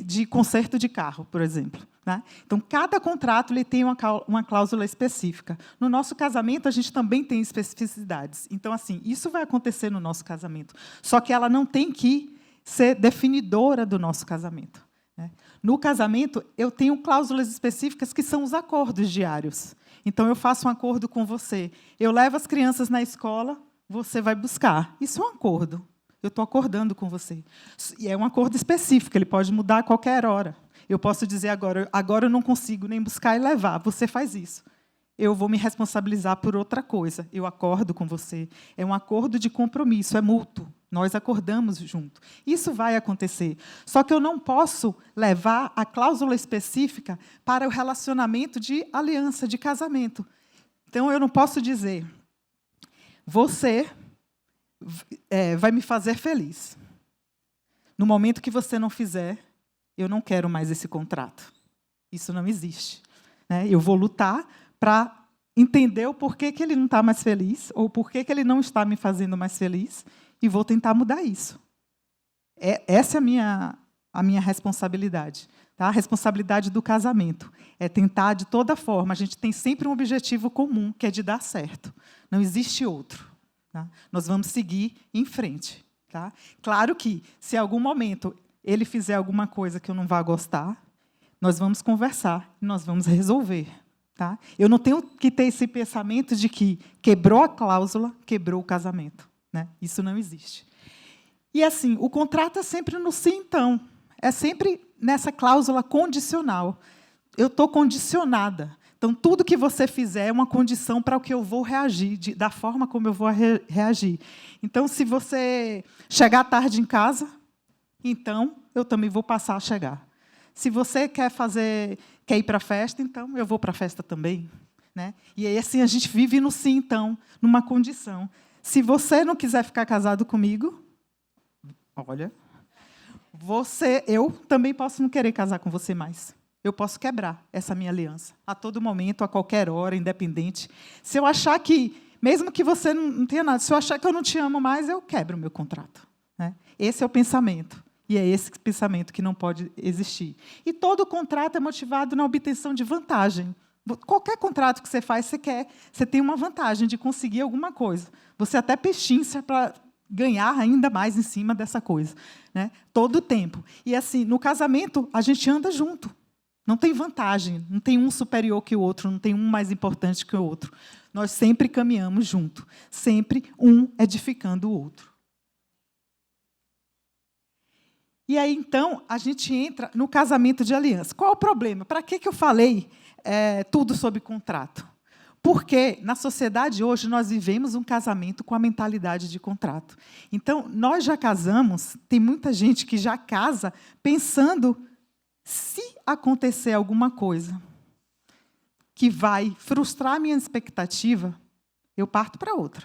B: de conserto de carro, por exemplo. Né? Então, cada contrato ele tem uma cláusula específica. No nosso casamento, a gente também tem especificidades. Então, assim, isso vai acontecer no nosso casamento. Só que ela não tem que ser definidora do nosso casamento. Né? No casamento, eu tenho cláusulas específicas que são os acordos diários. Então, eu faço um acordo com você. Eu levo as crianças na escola, você vai buscar. Isso é um acordo. Eu estou acordando com você. E é um acordo específico, ele pode mudar a qualquer hora. Eu posso dizer agora eu não consigo nem buscar e levar. Você faz isso. Eu vou me responsabilizar por outra coisa. Eu acordo com você. É um acordo de compromisso, é mútuo. Nós acordamos junto. Isso vai acontecer. Só que eu não posso levar a cláusula específica para o relacionamento de aliança, de casamento. Então, eu não posso dizer, você vai me fazer feliz. No momento que você não fizer, eu não quero mais esse contrato. Isso não existe. Né? Eu vou lutar para entender o porquê que ele não está mais feliz, ou porquê que ele não está me fazendo mais feliz, e vou tentar mudar isso. Essa é a minha responsabilidade. Tá? A responsabilidade do casamento é tentar, de toda forma, a gente tem sempre um objetivo comum, que é de dar certo. Não existe outro. Tá? Nós vamos seguir em frente. Tá? Claro que, se em algum momento ele fizer alguma coisa que eu não vá gostar, nós vamos conversar, nós vamos resolver. Tá? Eu não tenho que ter esse pensamento de que quebrou a cláusula, quebrou o casamento. Né? Isso não existe. E, assim, o contrato é sempre no sim, então. É sempre nessa cláusula condicional. Eu estou condicionada. Então, tudo que você fizer é uma condição para o que eu vou reagir, da forma como eu vou reagir. Então, se você chegar tarde em casa, então eu também vou passar a chegar. Se você quer ir para a festa, então eu vou para a festa também. Né? E aí, assim, a gente vive no sim, então, numa condição. Se você não quiser ficar casado comigo, olha, eu também posso não querer casar com você mais. Eu posso quebrar essa minha aliança, a todo momento, a qualquer hora, independente. Se eu achar que, mesmo que você não tenha nada, se eu achar que eu não te amo mais, eu quebro o meu contrato. Né? Esse é o pensamento. E é esse pensamento que não pode existir. E todo contrato é motivado na obtenção de vantagem. Qualquer contrato que você faz, você tem uma vantagem de conseguir alguma coisa. Você até pechincha para ganhar ainda mais em cima dessa coisa. Né? Todo o tempo. E, assim, no casamento, a gente anda junto. Não tem vantagem, não tem um superior que o outro, não tem um mais importante que o outro. Nós sempre caminhamos junto, sempre um edificando o outro. E aí, então, a gente entra no casamento de aliança. Qual o problema? Para que eu falei tudo sobre contrato? Porque, na sociedade hoje, nós vivemos um casamento com a mentalidade de contrato. Então, nós já casamos, tem muita gente que já casa pensando, se acontecer alguma coisa que vai frustrar a minha expectativa, eu parto para outra.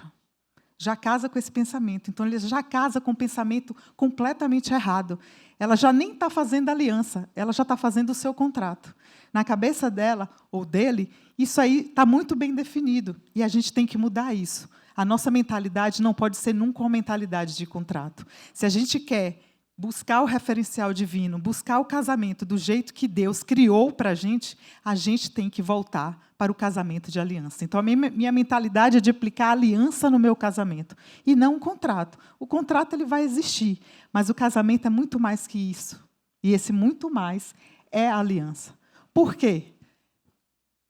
B: Já casa com esse pensamento. Então, ele já casa com um pensamento completamente errado. Ela já nem está fazendo aliança, ela já está fazendo o seu contrato. Na cabeça dela ou dele, isso aí está muito bem definido. E a gente tem que mudar isso. A nossa mentalidade não pode ser nunca uma mentalidade de contrato. Se a gente quer buscar o referencial divino, buscar o casamento do jeito que Deus criou para a gente tem que voltar para o casamento de aliança. Então, a minha mentalidade é de aplicar aliança no meu casamento, e não um contrato. O contrato ele vai existir, mas o casamento é muito mais que isso. E esse muito mais é a aliança. Por quê?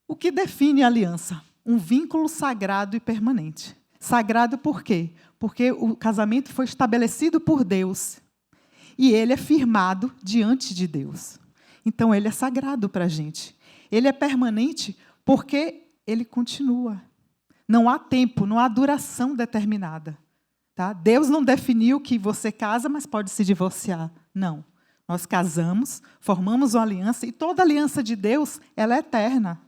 B: O que define a aliança? Um vínculo sagrado e permanente. Sagrado por quê? Porque o casamento foi estabelecido por Deus, e ele é firmado diante de Deus. Então, ele é sagrado para a gente. Ele é permanente porque ele continua. Não há tempo, não há duração determinada. Tá? Deus não definiu que você casa, mas pode se divorciar. Não. Nós casamos, formamos uma aliança, e toda aliança de Deus, ela é eterna.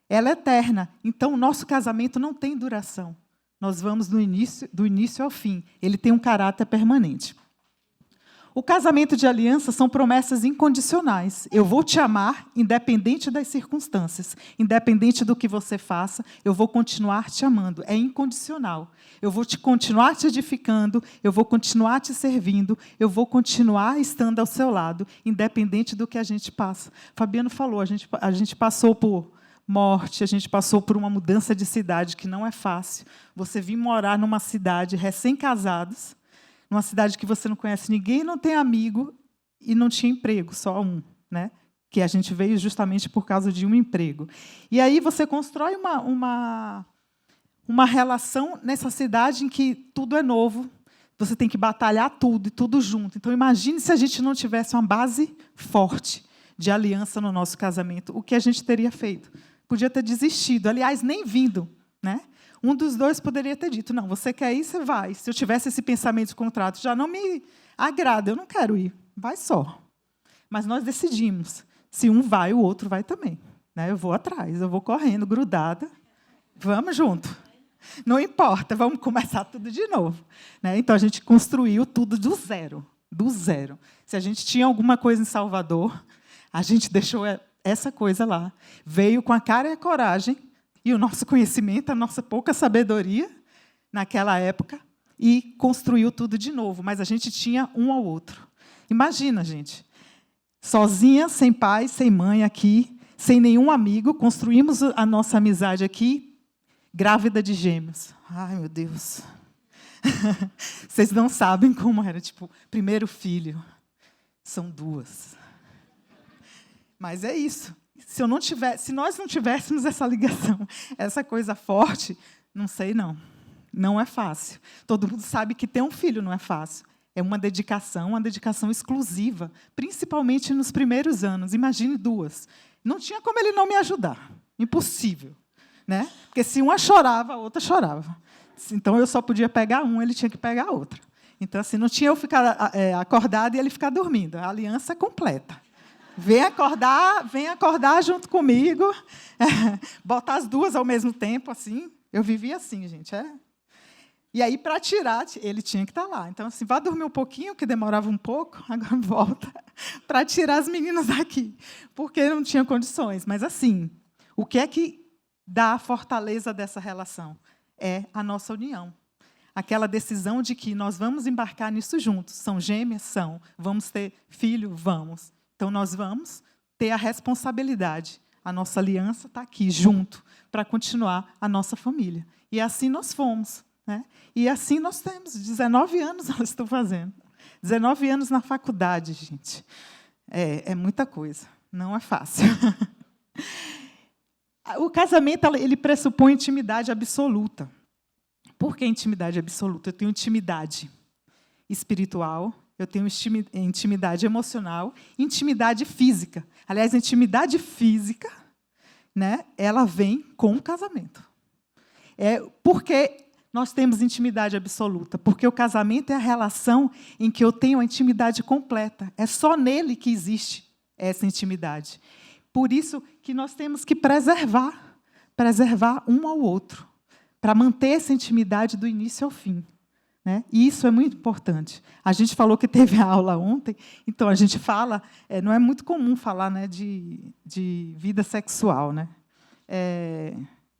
B: Ela é eterna. Então, o nosso casamento não tem duração. Nós vamos do início ao fim. Ele tem um caráter permanente. O casamento de aliança são promessas incondicionais. Eu vou te amar, independente das circunstâncias, independente do que você faça, eu vou continuar te amando. É incondicional. Eu vou continuar te edificando, eu vou continuar te servindo, eu vou continuar estando ao seu lado, independente do que a gente passa. Fabiano falou, a gente passou por morte, a gente passou por uma mudança de cidade que não é fácil. Você vir morar numa cidade recém-casados, numa cidade que você não conhece ninguém, não tem amigo e não tinha emprego, só um, né? Que a gente veio justamente por causa de um emprego. E aí você constrói uma relação nessa cidade em que tudo é novo, você tem que batalhar tudo e tudo junto. Então, imagine se a gente não tivesse uma base forte de aliança no nosso casamento, o que a gente teria feito? Podia ter desistido, aliás, nem vindo, né? Um dos dois poderia ter dito, não, você quer ir, você vai. Se eu tivesse esse pensamento de contrato, já não me agrada, eu não quero ir, vai só. Mas nós decidimos, se um vai, o outro vai também. Né? Eu vou atrás, eu vou correndo, grudada, vamos junto. Não importa, vamos começar tudo de novo. Né? Então, a gente construiu tudo do zero, do zero. Se a gente tinha alguma coisa em Salvador, a gente deixou essa coisa lá. Veio com a cara e a coragem, e o nosso conhecimento, a nossa pouca sabedoria naquela época, e construiu tudo de novo. Mas a gente tinha um ao outro. Imagina, gente, sozinha, sem pai, sem mãe aqui, sem nenhum amigo, construímos a nossa amizade aqui, grávida de gêmeos. Ai, meu Deus. Vocês não sabem como era, tipo, primeiro filho. São duas. Mas é isso. Se nós não tivéssemos essa ligação, essa coisa forte, não sei, não. Não é fácil. Todo mundo sabe que ter um filho não é fácil. É uma dedicação exclusiva, principalmente nos primeiros anos. Imagine duas. Não tinha como ele não me ajudar. Impossível. Né? Porque se uma chorava, a outra chorava. Então, eu só podia pegar um, ele tinha que pegar a outra. Então, assim, não tinha eu ficar acordada e ele ficar dormindo. A aliança é completa. Vem acordar junto comigo, botar as duas ao mesmo tempo, assim. Eu vivia assim, gente. E aí, para tirar, ele tinha que estar lá. Então, assim, vá dormir um pouquinho, que demorava um pouco, agora volta, para tirar as meninas daqui, porque não tinha condições. Mas, assim, o que é que dá a fortaleza dessa relação? É a nossa união. Aquela decisão de que nós vamos embarcar nisso juntos. São gêmeas? São. Vamos ter filho? Vamos. Então, nós vamos ter a responsabilidade. A nossa aliança está aqui, junto, para continuar a nossa família. E assim nós fomos. Né? E assim nós temos. 19 anos eu estou fazendo. 19 anos na faculdade, gente. É muita coisa. Não é fácil. O casamento ele pressupõe intimidade absoluta. Por que intimidade absoluta? Eu tenho intimidade espiritual, eu tenho intimidade emocional, intimidade física. Aliás, a intimidade física, né, ela vem com o casamento. Por que nós temos intimidade absoluta? Porque o casamento é a relação em que eu tenho a intimidade completa. É só nele que existe essa intimidade. Por isso que nós temos que preservar um ao outro, para manter essa intimidade do início ao fim. Né? E isso é muito importante. A gente falou que teve a aula ontem, então a gente fala, não é muito comum falar, né, de vida sexual. Né?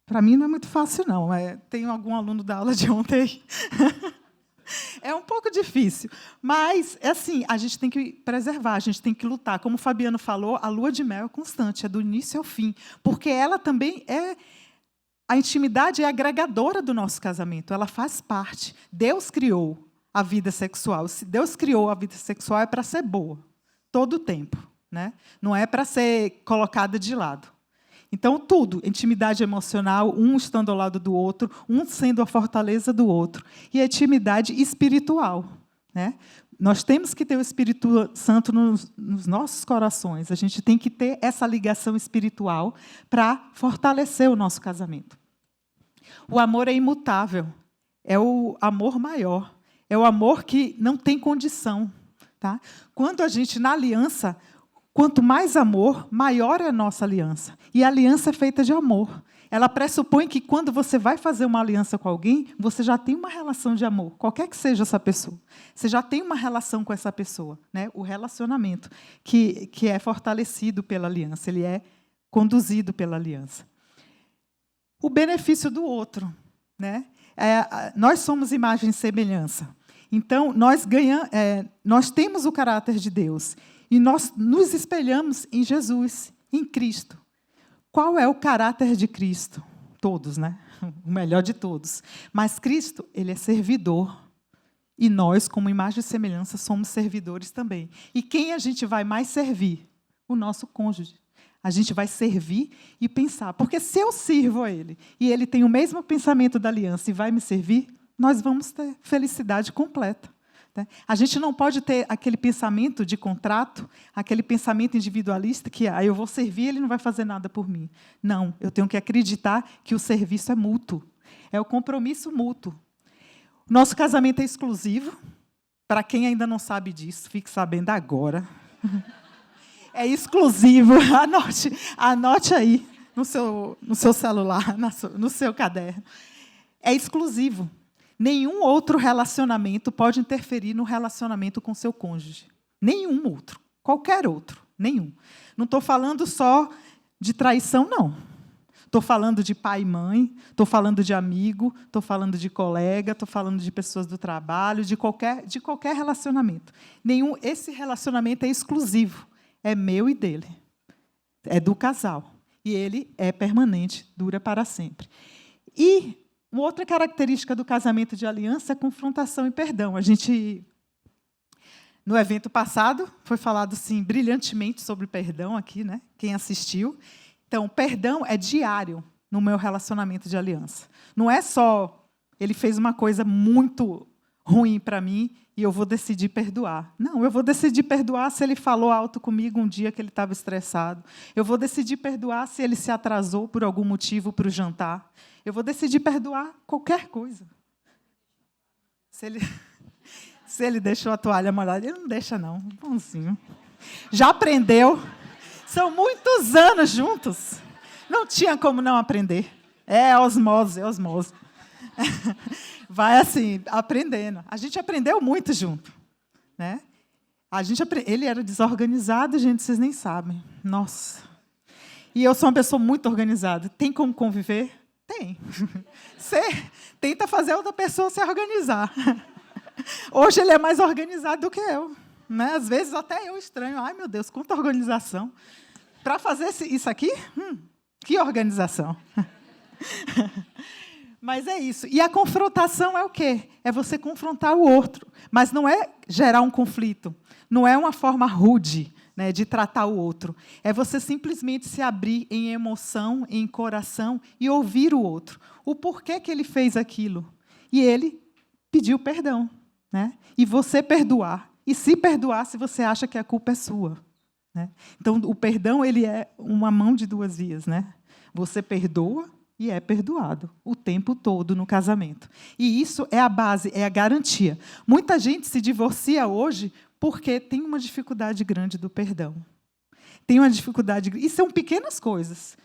B: Para mim não é muito fácil, não. Tem algum aluno da aula de ontem? É um pouco difícil, mas assim, a gente tem que preservar, a gente tem que lutar. Como o Fabiano falou, a lua de mel é constante, é do início ao fim, porque ela também a intimidade é agregadora do nosso casamento, ela faz parte. Deus criou a vida sexual. Se Deus criou a vida sexual, é para ser boa, todo o tempo. Né? Não é para ser colocada de lado. Então, tudo, intimidade emocional, um estando ao lado do outro, um sendo a fortaleza do outro. E a intimidade espiritual. Né? Nós temos que ter o Espírito Santo nos nossos corações. A gente tem que ter essa ligação espiritual para fortalecer o nosso casamento. O amor é imutável. É o amor maior. É o amor que não tem condição. Tá? Quando a gente, na aliança, quanto mais amor, maior é a nossa aliança. E a aliança é feita de amor. Ela pressupõe que, quando você vai fazer uma aliança com alguém, você já tem uma relação de amor, qualquer que seja essa pessoa. Você já tem uma relação com essa pessoa. Né? O relacionamento, que é fortalecido pela aliança, ele é conduzido pela aliança. O benefício do outro. Né? Nós somos imagem e semelhança. Então, nós temos o caráter de Deus. E nós nos espelhamos em Jesus, em Cristo. Qual é o caráter de Cristo? Todos, né? O melhor de todos. Mas Cristo, ele é servidor. E nós, como imagem e semelhança, somos servidores também. E quem a gente vai mais servir? O nosso cônjuge. A gente vai servir e pensar. Porque se eu sirvo a ele, e ele tem o mesmo pensamento da aliança e vai me servir, nós vamos ter felicidade completa. A gente não pode ter aquele pensamento de contrato, aquele pensamento individualista que eu vou servir, ele não vai fazer nada por mim. Não, eu tenho que acreditar que o serviço é mútuo. É o compromisso mútuo. Nosso casamento é exclusivo. Para quem ainda não sabe disso, fique sabendo agora. É exclusivo. Anote aí no seu celular, no seu caderno. É exclusivo. Nenhum outro relacionamento pode interferir no relacionamento com seu cônjuge. Nenhum outro. Qualquer outro. Nenhum. Não estou falando só de traição, não. Estou falando de pai e mãe, estou falando de amigo, estou falando de colega, estou falando de pessoas do trabalho, de qualquer relacionamento. Esse relacionamento é exclusivo. É meu e dele. É do casal. E ele é permanente, dura para sempre. E uma outra característica do casamento de aliança é confrontação e perdão. No evento passado, foi falado assim, brilhantemente sobre perdão aqui, né? Quem assistiu. Então, perdão é diário no meu relacionamento de aliança. Não é só ele fez uma coisa muito ruim para mim e eu vou decidir perdoar. Não, eu vou decidir perdoar se ele falou alto comigo um dia que ele estava estressado. Eu vou decidir perdoar se ele se atrasou por algum motivo para o jantar. Eu vou decidir perdoar qualquer coisa. Se ele deixou a toalha molhada, ele não deixa, não. Bonzinho. Já aprendeu. São muitos anos juntos. Não tinha como não aprender. É osmose. Vai assim, aprendendo. A gente aprendeu muito junto. Né? Ele era desorganizado, gente, vocês nem sabem. Nossa. E eu sou uma pessoa muito organizada. Tem como conviver? Tem. Você tenta fazer outra pessoa se organizar. Hoje ele é mais organizado do que eu. Né? Às vezes até eu estranho. Ai, meu Deus, quanta organização. Para fazer isso aqui? Que organização. Mas é isso. E a confrontação é o quê? É você confrontar o outro. Mas não é gerar um conflito. Não é uma forma rude. né, de tratar o outro. É você simplesmente se abrir em emoção, em coração e ouvir o outro. O porquê que ele fez aquilo. E ele pediu perdão, né? E você perdoar. E se perdoar se você acha que a culpa é sua, né? Então, o perdão ele é uma mão de duas vias, né? Você perdoa e é perdoado o tempo todo no casamento. E isso é a base, é a garantia. Muita gente se divorcia hoje porque tem uma dificuldade grande do perdão. Tem uma dificuldade. E são pequenas coisas.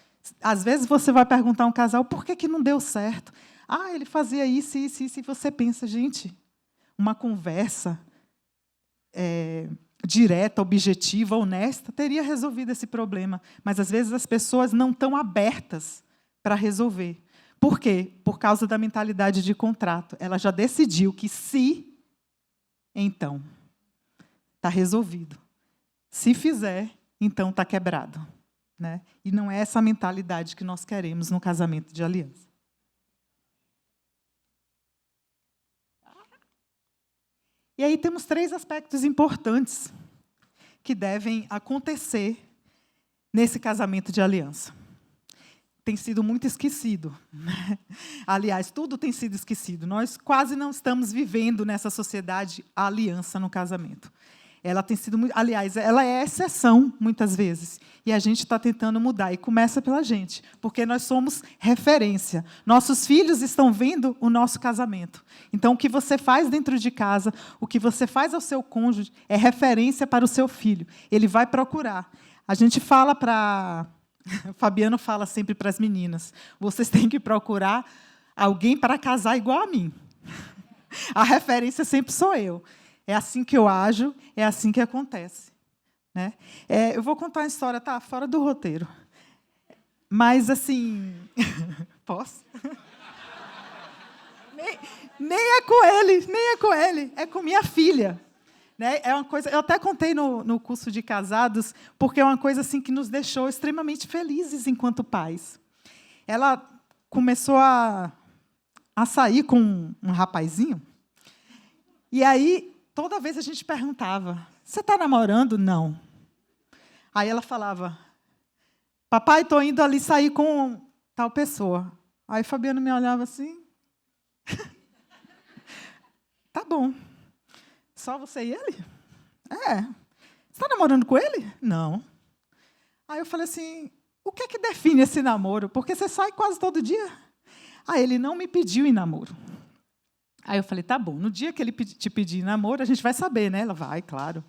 B: Às vezes você vai perguntar a um casal por que não deu certo. Ah, ele fazia isso, isso, isso. E você pensa, gente, uma conversa direta, objetiva, honesta, teria resolvido esse problema. Mas, às vezes, as pessoas não estão abertas para resolver. Por quê? Por causa da mentalidade de contrato. Ela já decidiu que se, então, está resolvido. Se fizer, então está quebrado, né? E não é essa mentalidade que nós queremos no casamento de aliança. E aí temos 3 aspectos importantes que devem acontecer nesse casamento de aliança. Tem sido muito esquecido, né? Aliás, tudo tem sido esquecido. Nós quase não estamos vivendo nessa sociedade a aliança no casamento. Ela tem sido, aliás, ela é exceção muitas vezes. E a gente está tentando mudar. E começa pela gente, porque nós somos referência. Nossos filhos estão vendo o nosso casamento. Então, o que você faz dentro de casa, o que você faz ao seu cônjuge, é referência para o seu filho. Ele vai procurar. A gente fala para... O Fabiano fala sempre para as meninas, vocês têm que procurar alguém para casar igual a mim. A referência sempre sou eu. É assim que eu ajo, é assim que acontece, né? Eu vou contar uma história, tá fora do roteiro. Mas, assim... Posso? Nem é com ele, nem é com ele. É com minha filha. Né? É uma coisa, eu até contei no curso de casados, porque é uma coisa assim, que nos deixou extremamente felizes enquanto pais. Ela começou a sair com um rapazinho, e aí... Toda vez a gente perguntava, você está namorando? Não. Aí ela falava, papai, estou indo ali sair com tal pessoa. Aí Fabiano me olhava assim, tá bom. Só você e ele? É. Você está namorando com ele? Não. Aí eu falei assim, o que é que define esse namoro? Porque você sai quase todo dia. Aí ele não me pediu em namoro. Aí eu falei, tá bom, no dia que ele te pedir namoro, a gente vai saber, né? Ela vai, claro.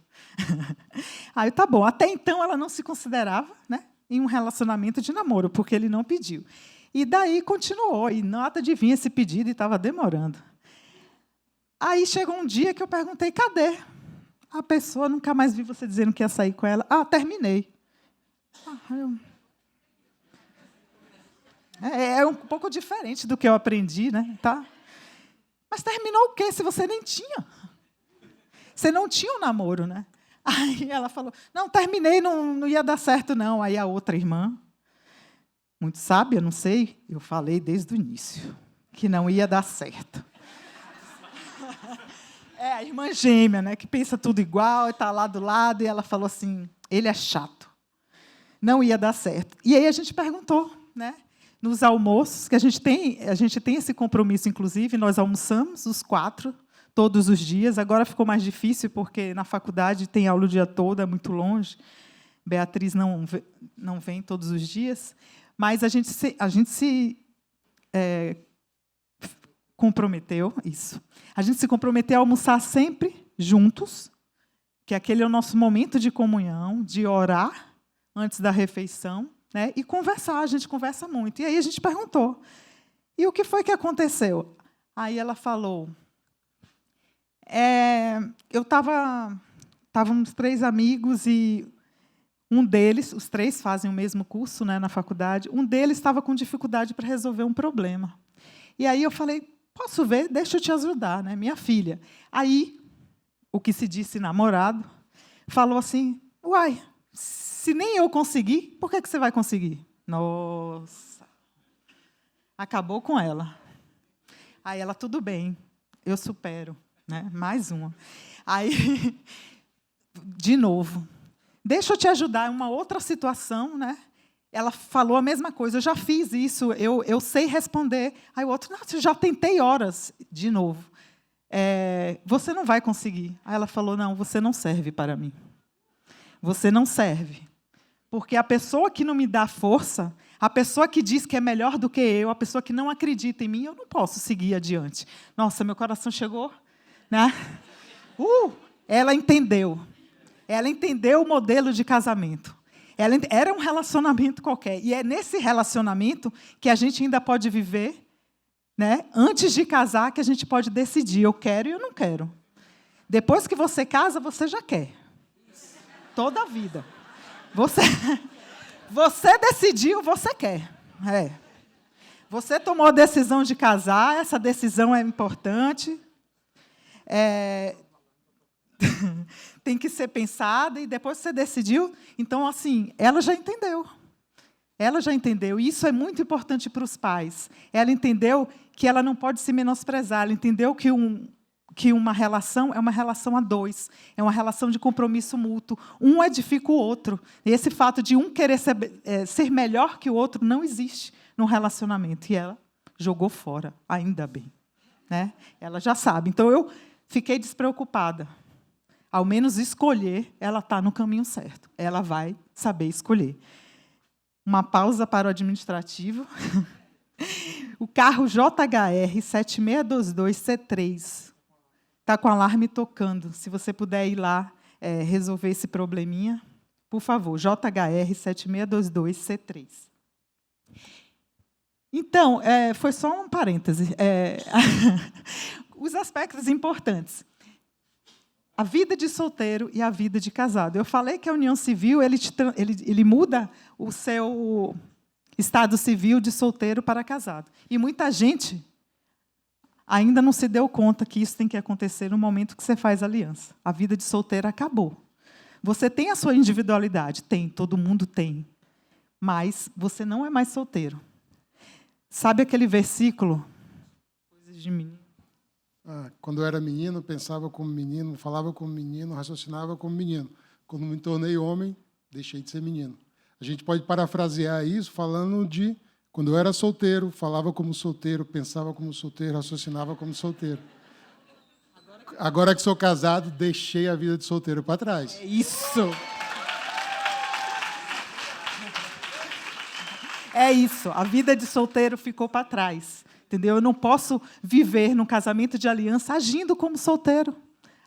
B: Aí tá bom. Até então ela não se considerava, né, em um relacionamento de namoro, porque ele não pediu. E daí continuou, e nada de vir esse pedido, e estava demorando. Aí chegou um dia que eu perguntei, cadê? A pessoa, nunca mais vi você dizendo que ia sair com ela. Ah, terminei. É um pouco diferente do que eu aprendi, né? Tá? Mas terminou o quê, se você nem tinha? Você não tinha um namoro, né? Aí ela falou, não, terminei, não ia dar certo, não. Aí a outra irmã, muito sábia, não sei, eu falei desde o início que não ia dar certo. É a irmã gêmea, né, que pensa tudo igual, e está lá do lado, e ela falou assim, ele é chato. Não ia dar certo. E aí a gente perguntou, né? Nos almoços, que a gente tem esse compromisso, inclusive, nós almoçamos os 4, todos os dias. Agora ficou mais difícil, porque na faculdade tem aula o dia todo, é muito longe. Beatriz não vem todos os dias. Mas a gente se comprometeu, isso. A gente se comprometeu a almoçar sempre juntos, que aquele é o nosso momento de comunhão, de orar antes da refeição, né? E conversar, a gente conversa muito. E aí a gente perguntou, e o que foi que aconteceu? Aí ela falou, estávamos 3 amigos e um deles, os 3 fazem o mesmo curso, né, na faculdade, um deles estava com dificuldade para resolver um problema. E aí eu falei, posso ver? Deixa eu te ajudar, né, minha filha. Aí, o que se disse namorado, falou assim, uai, se nem eu consegui, por que você vai conseguir? Nossa. Acabou com ela. Aí ela, tudo bem, eu supero, né? Mais uma. Aí, de novo, deixa eu te ajudar em uma outra situação, né? Ela falou a mesma coisa, eu já fiz isso, eu sei responder. Aí o outro, nossa, eu já tentei horas. De novo. Você não vai conseguir. Aí ela falou, não, você não serve para mim. Você não serve. Porque a pessoa que não me dá força, a pessoa que diz que é melhor do que eu, a pessoa que não acredita em mim, eu não posso seguir adiante. Nossa, meu coração chegou, né? Ela entendeu. Ela entendeu o modelo de casamento. Era um relacionamento qualquer. E é nesse relacionamento que a gente ainda pode viver, né? Antes de casar, que a gente pode decidir, eu quero e eu não quero. Depois que você casa, você já quer. Toda a vida. Você decidiu, você quer. Você tomou a decisão de casar, essa decisão é importante. Tem que ser pensada, e depois que você decidiu, então, assim, ela já entendeu. Ela já entendeu, e isso é muito importante para os pais. Ela entendeu que ela não pode se menosprezar, ela entendeu que uma relação é uma relação a dois, é uma relação de compromisso mútuo. Um edifica o outro. E esse fato de um querer ser melhor que o outro não existe no relacionamento. E ela jogou fora, ainda bem. Né? Ela já sabe. Então, eu fiquei despreocupada. Ao menos escolher, ela está no caminho certo. Ela vai saber escolher. Uma pausa para o administrativo. O carro JHR 7622 C3 está com o alarme tocando. Se você puder ir lá resolver esse probleminha, por favor. JHR 7622 C3. Então, foi só um parêntese. Os aspectos importantes. A vida de solteiro e a vida de casado. Eu falei que a união civil ele muda o seu estado civil de solteiro para casado. E muita gente ainda não se deu conta que isso tem que acontecer no momento que você faz aliança. A vida de solteiro acabou. Você tem a sua individualidade? Tem, todo mundo tem. Mas você não é mais solteiro. Sabe aquele versículo? Coisas de menino.
A: Quando eu era menino, pensava como menino, falava como menino, raciocinava como menino. Quando me tornei homem, deixei de ser menino. A gente pode parafrasear isso falando de quando eu era solteiro, falava como solteiro, pensava como solteiro, raciocinava como solteiro. Agora que sou casado, deixei a vida de solteiro para trás.
B: É isso. É isso. A vida de solteiro ficou para trás. Entendeu? Eu não posso viver num casamento de aliança agindo como solteiro,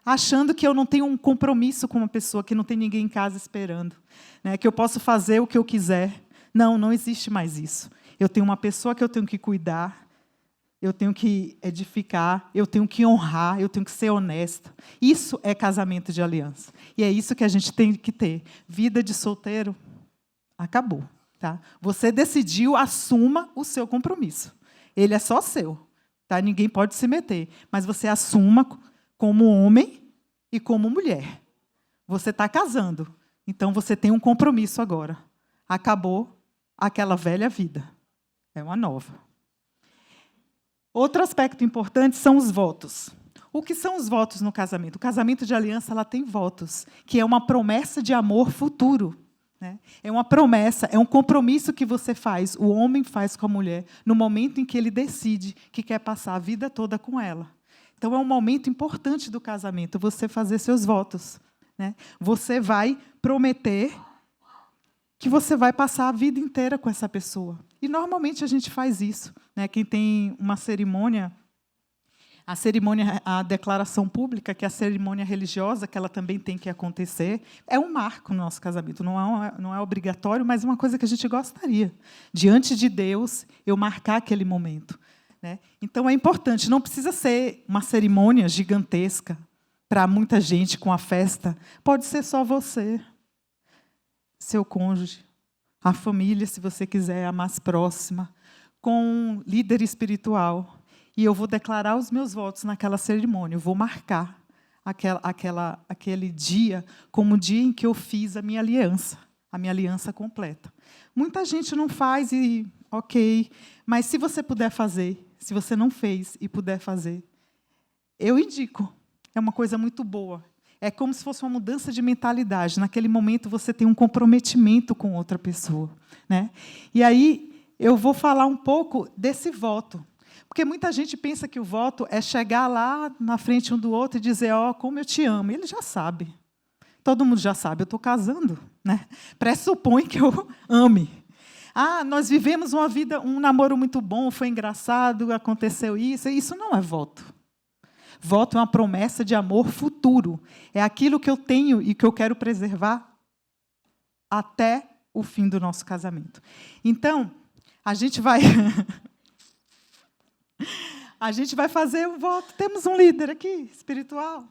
B: achando que eu não tenho um compromisso com uma pessoa, que não tem ninguém em casa esperando, né? Que eu posso fazer o que eu quiser. Não, não existe mais isso. Eu tenho uma pessoa que eu tenho que cuidar, eu tenho que edificar, eu tenho que honrar, eu tenho que ser honesta. Isso é casamento de aliança. E é isso que a gente tem que ter. Vida de solteiro, acabou. Tá? Você decidiu, assuma o seu compromisso. Ele é só seu, tá? Ninguém pode se meter. Mas você assuma como homem e como mulher. Você está casando, então você tem um compromisso agora. Acabou aquela velha vida. É uma nova. Outro aspecto importante são os votos. O que são os votos no casamento? O casamento de aliança ela tem votos, que é uma promessa de amor futuro. É uma promessa, é um compromisso que você faz, o homem faz com a mulher, no momento em que ele decide que quer passar a vida toda com ela. Então, é um momento importante do casamento, você fazer seus votos. Né? Você vai prometer que você vai passar a vida inteira com essa pessoa. E, normalmente, a gente faz isso. Né? Quem tem uma cerimônia... A declaração pública, que é a cerimônia religiosa, que ela também tem que acontecer, é um marco no nosso casamento. Não é obrigatório, mas é uma coisa que a gente gostaria. Diante de Deus, eu marcar aquele momento. Né? Então, é importante. Não precisa ser uma cerimônia gigantesca para muita gente, com a festa. Pode ser só você, seu cônjuge, a família, se você quiser, a mais próxima, com um líder espiritual. E eu vou declarar os meus votos naquela cerimônia. Eu vou marcar aquele dia como o dia em que eu fiz a minha aliança completa. Muita gente não faz e, ok, mas se você puder fazer, se você não fez e puder fazer, eu indico. É uma coisa muito boa. É como se fosse uma mudança de mentalidade. Naquele momento, você tem um comprometimento com outra pessoa, né? E aí, eu vou falar um pouco desse voto. Porque muita gente pensa que o voto é chegar lá na frente um do outro e dizer, como eu te amo. Ele já sabe. Todo mundo já sabe, eu estou casando, né? Pressupõe que eu ame. Nós vivemos uma vida, um namoro muito bom, foi engraçado, aconteceu isso. Isso não é voto. Voto é uma promessa de amor futuro. É aquilo que eu tenho e que eu quero preservar até o fim do nosso casamento. Então, a gente vai fazer o voto. Temos um líder aqui, espiritual.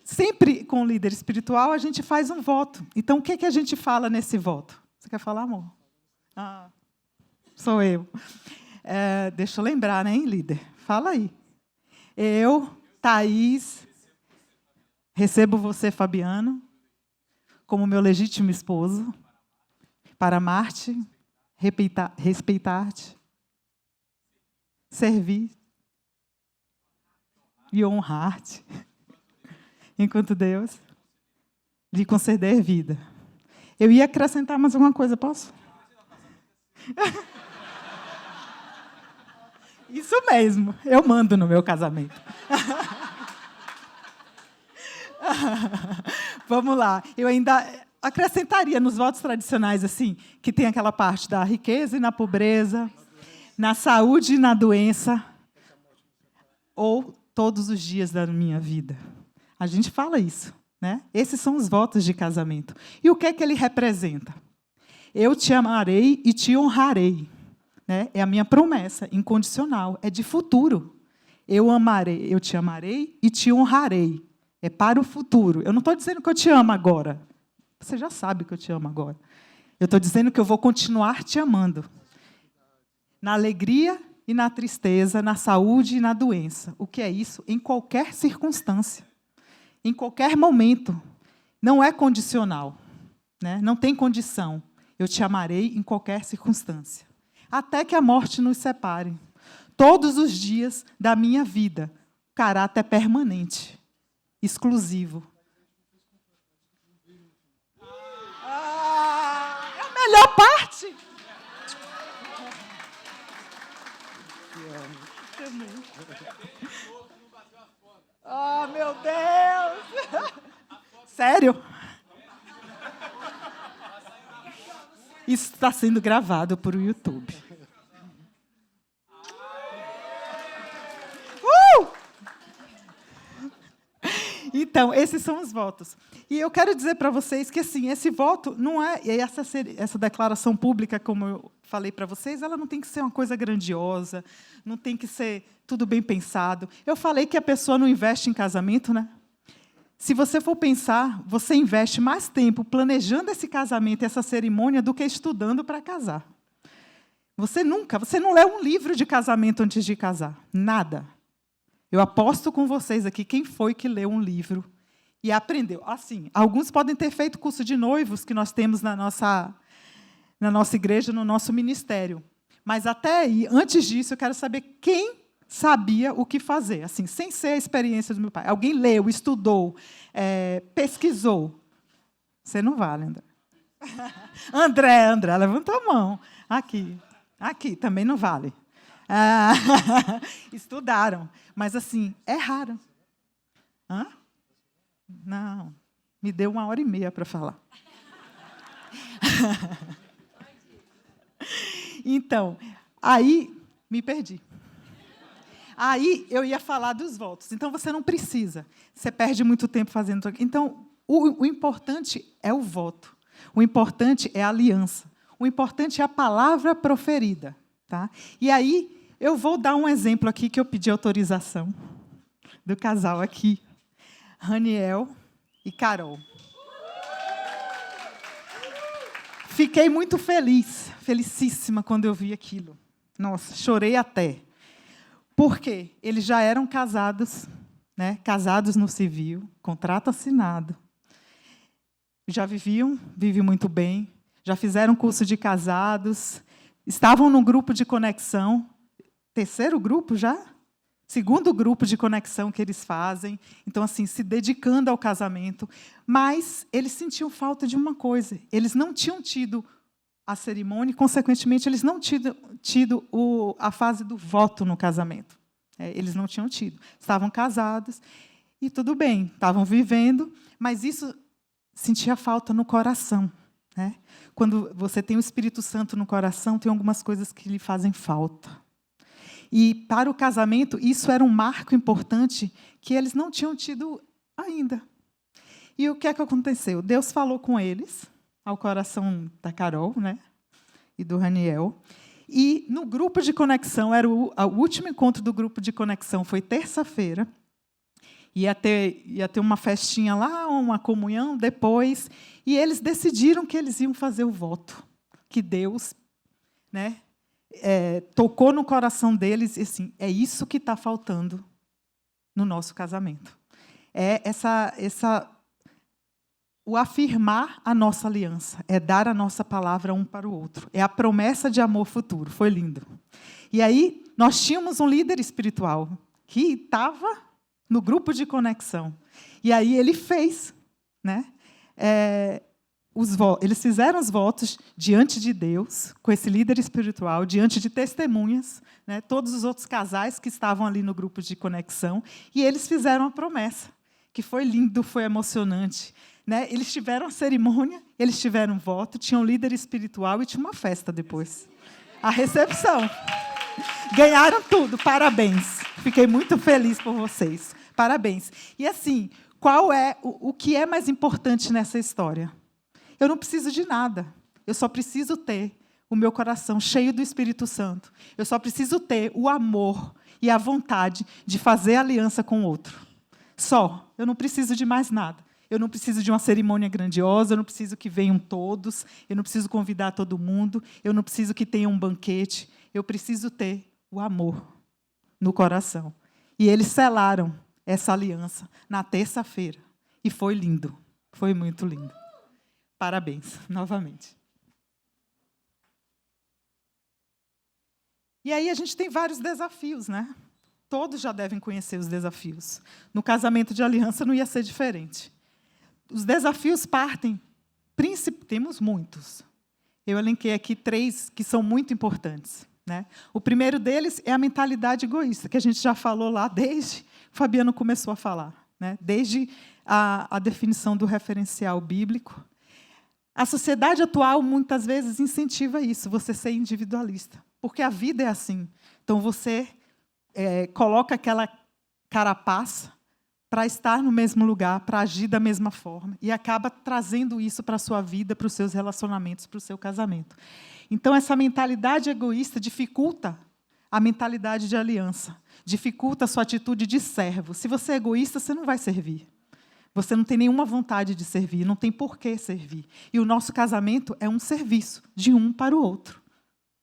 B: Sempre com o líder espiritual, a gente faz um voto. Então, o que a gente fala nesse voto? Você quer falar, amor? Sou eu. Deixa eu lembrar, né, líder? Fala aí. Eu, Thaís, recebo você, Fabiano, como meu legítimo esposo, para amar-te, respeitar-te, servir e honrar-te, enquanto Deus lhe conceder vida. Eu ia acrescentar mais alguma coisa, posso? Isso mesmo, eu mando no meu casamento. Vamos lá, eu ainda acrescentaria nos votos tradicionais, assim, que tem aquela parte da riqueza e na pobreza, na saúde e na doença, ou todos os dias da minha vida. A gente fala isso, né? Esses são os votos de casamento. E o que é que ele representa? Eu te amarei e te honrarei. Né? É a minha promessa incondicional, é de futuro. Eu te amarei e te honrarei. É para o futuro. Eu não estou dizendo que eu te amo agora. Você já sabe que eu te amo agora. Eu estou dizendo que eu vou continuar te amando. Na alegria e na tristeza, na saúde e na doença. O que é isso? Em qualquer circunstância. Em qualquer momento. Não é condicional. Né? Não tem condição. Eu te amarei em qualquer circunstância. Até que a morte nos separe. Todos os dias da minha vida. Caráter permanente. Exclusivo. É a melhor parte. Meu Deus. Sério? Isso está sendo gravado para o YouTube. Então, esses são os votos. E eu quero dizer para vocês que, assim, esse voto não é... Essa declaração pública, como eu falei para vocês, ela não tem que ser uma coisa grandiosa, não tem que ser tudo bem pensado. Eu falei que a pessoa não investe em casamento, né? Se você for pensar, você investe mais tempo planejando esse casamento, essa cerimônia, do que estudando para casar. Você não lê um livro de casamento antes de casar. Nada. Eu aposto com vocês aqui quem foi que leu um livro e aprendeu. Assim, alguns podem ter feito curso de noivos que nós temos na nossa igreja, no nosso ministério. Mas até aí, antes disso, eu quero saber quem sabia o que fazer, assim, sem ser a experiência do meu pai. Alguém leu, estudou, pesquisou. Você não vale, André. André levantou a mão. Aqui, também não vale. Estudaram. Mas, assim, é raro. Não, me deu 1h30 para falar. Então, aí, me perdi. Aí eu ia falar dos votos. Então, você não precisa. Você perde muito tempo fazendo... Então, o importante é o voto. O importante é a aliança. O importante é a palavra proferida. Tá? E aí, eu vou dar um exemplo aqui que eu pedi autorização do casal aqui, Raniel e Carol. Fiquei muito feliz, felicíssima, quando eu vi aquilo. Nossa, chorei até. Por quê? Eles já eram casados, né? Casados no civil, contrato assinado. Já viviam muito bem, já fizeram curso de casados, estavam num grupo de conexão. 3º grupo já? segundo grupo de conexão que eles fazem, então, assim, se dedicando ao casamento, mas eles sentiam falta de uma coisa, eles não tinham tido a cerimônia e, consequentemente, eles não tinham tido a fase do voto no casamento. Eles não tinham tido. Estavam casados e tudo bem, estavam vivendo, mas isso sentia falta no coração. Né? Quando você tem o Espírito Santo no coração, tem algumas coisas que lhe fazem falta. E, para o casamento, isso era um marco importante que eles não tinham tido ainda. E o que é que aconteceu? Deus falou com eles, ao coração da Carol, né, e do Raniel. E, no grupo de conexão, o último encontro do grupo de conexão foi terça-feira. Ia ter uma festinha lá, uma comunhão depois. E eles decidiram que eles iam fazer o voto. Que Deus, né, tocou no coração deles e assim, é isso que está faltando no nosso casamento. É o afirmar a nossa aliança, é dar a nossa palavra um para o outro. É a promessa de amor futuro. Foi lindo. E aí, nós tínhamos um líder espiritual que estava no grupo de conexão. E aí ele fez, né? Eles fizeram os votos diante de Deus, com esse líder espiritual, diante de testemunhas, né, todos os outros casais que estavam ali no grupo de conexão, e eles fizeram a promessa, que foi lindo, foi emocionante. Né? Eles tiveram a cerimônia, eles tiveram um voto, tinham um líder espiritual e tinha uma festa depois. A recepção. Ganharam tudo, parabéns. Fiquei muito feliz por vocês. Parabéns. E assim, qual é o que é mais importante nessa história? Eu não preciso de nada. Eu só preciso ter o meu coração cheio do Espírito Santo. Eu só preciso ter o amor e a vontade de fazer aliança com o outro. Só. Eu não preciso de mais nada. Eu não preciso de uma cerimônia grandiosa, eu não preciso que venham todos, eu não preciso convidar todo mundo, eu não preciso que tenha um banquete. Eu preciso ter o amor no coração. E eles selaram essa aliança na terça-feira. E foi lindo. Foi muito lindo. Parabéns, novamente. E aí a gente tem vários desafios, né? Todos já devem conhecer os desafios. No casamento de aliança não ia ser diferente. Os desafios partem, temos muitos. Eu elenquei aqui 3 que são muito importantes. Né? O primeiro deles é a mentalidade egoísta, que a gente já falou lá desde que o Fabiano começou a falar. Né? Desde a definição do referencial bíblico. A sociedade atual, muitas vezes, incentiva isso, você ser individualista. Porque a vida é assim. Então, você coloca aquela carapaça para estar no mesmo lugar, para agir da mesma forma, e acaba trazendo isso para a sua vida, para os seus relacionamentos, para o seu casamento. Então, essa mentalidade egoísta dificulta a mentalidade de aliança, dificulta a sua atitude de servo. Se você é egoísta, você não vai servir. Você não tem nenhuma vontade de servir, não tem por que servir. E o nosso casamento é um serviço de um para o outro.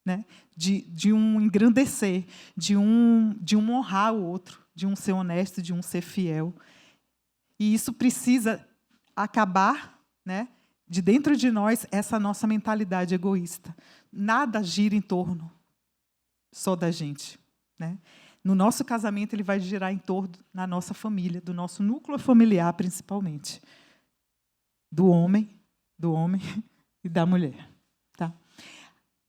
B: Né? De um engrandecer, de um honrar o outro, de um ser honesto, de um ser fiel. E isso precisa acabar, né, de dentro de nós, essa nossa mentalidade egoísta. Nada gira em torno só da gente. Né? No nosso casamento, ele vai girar em torno da nossa família, do nosso núcleo familiar, principalmente. Do homem e da mulher. Tá?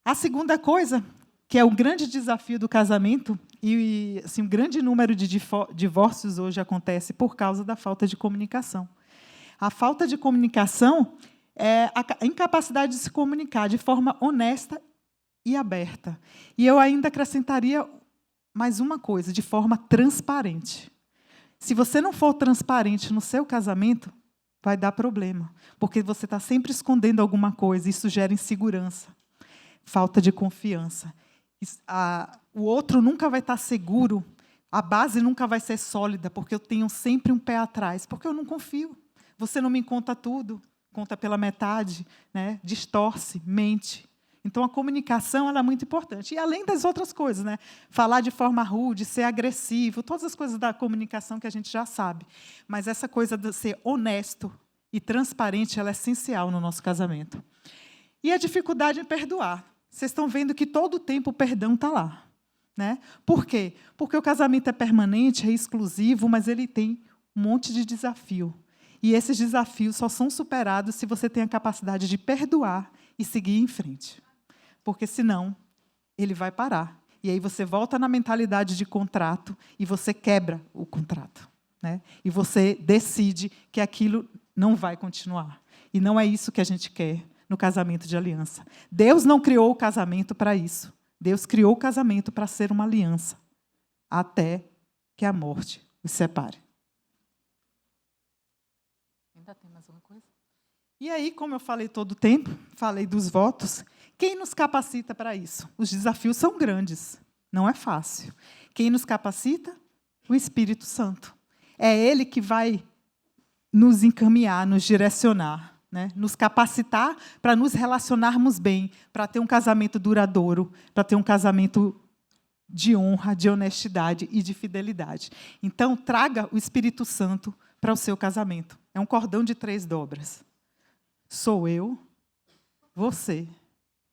B: A segunda coisa, que é um grande desafio do casamento, e assim, um grande número de divórcios hoje acontece por causa da falta de comunicação. A falta de comunicação é a incapacidade de se comunicar de forma honesta e aberta. E eu ainda acrescentaria mais uma coisa, de forma transparente. Se você não for transparente no seu casamento, vai dar problema, porque você está sempre escondendo alguma coisa, isso gera insegurança, falta de confiança. O outro nunca vai estar seguro, a base nunca vai ser sólida, porque eu tenho sempre um pé atrás, porque eu não confio. Você não me conta tudo, conta pela metade, né? Distorce, mente. Então, a comunicação ela é muito importante. E, além das outras coisas, né? Falar de forma rude, ser agressivo, todas as coisas da comunicação que a gente já sabe. Mas essa coisa de ser honesto e transparente ela é essencial no nosso casamento. E a dificuldade em perdoar. Vocês estão vendo que todo o tempo o perdão está lá. né? Por quê? Porque o casamento é permanente, é exclusivo, mas ele tem um monte de desafio. E esses desafios só são superados se você tem a capacidade de perdoar e seguir em frente. Porque, senão, ele vai parar. E aí você volta na mentalidade de contrato e você quebra o contrato, né? E você decide que aquilo não vai continuar. E não é isso que a gente quer no casamento de aliança. Deus não criou o casamento para isso. Deus criou o casamento para ser uma aliança, até que a morte os separe. Ainda tem mais uma coisa? E aí, como eu falei todo o tempo, falei dos votos, quem nos capacita para isso? Os desafios são grandes, não é fácil. Quem nos capacita? O Espírito Santo. É Ele que vai nos encaminhar, nos direcionar, né? Nos capacitar para nos relacionarmos bem, para ter um casamento duradouro, para ter um casamento de honra, de honestidade e de fidelidade. Então, traga o Espírito Santo para o seu casamento. É um cordão de 3 dobras. Sou eu, você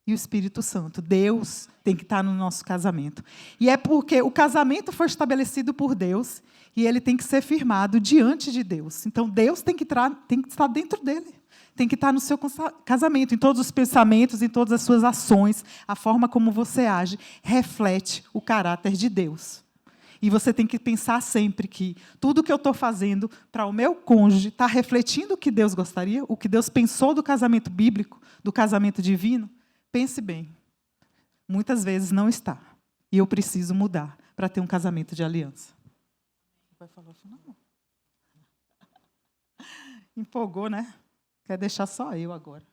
B: e o Espírito Santo. Deus tem que estar no nosso casamento. E é porque o casamento foi estabelecido por Deus e ele tem que ser firmado diante de Deus. Então, Deus tem que estar dentro dele. Tem que estar no seu casamento, em todos os pensamentos, em todas as suas ações, a forma como você age, reflete o caráter de Deus. E você tem que pensar sempre que tudo que eu estou fazendo para o meu cônjuge está refletindo o que Deus gostaria, o que Deus pensou do casamento bíblico, do casamento divino. Pense bem. Muitas vezes não está. E eu preciso mudar para ter um casamento de aliança. Vai falar o final? Empolgou, né? Quer deixar só eu agora.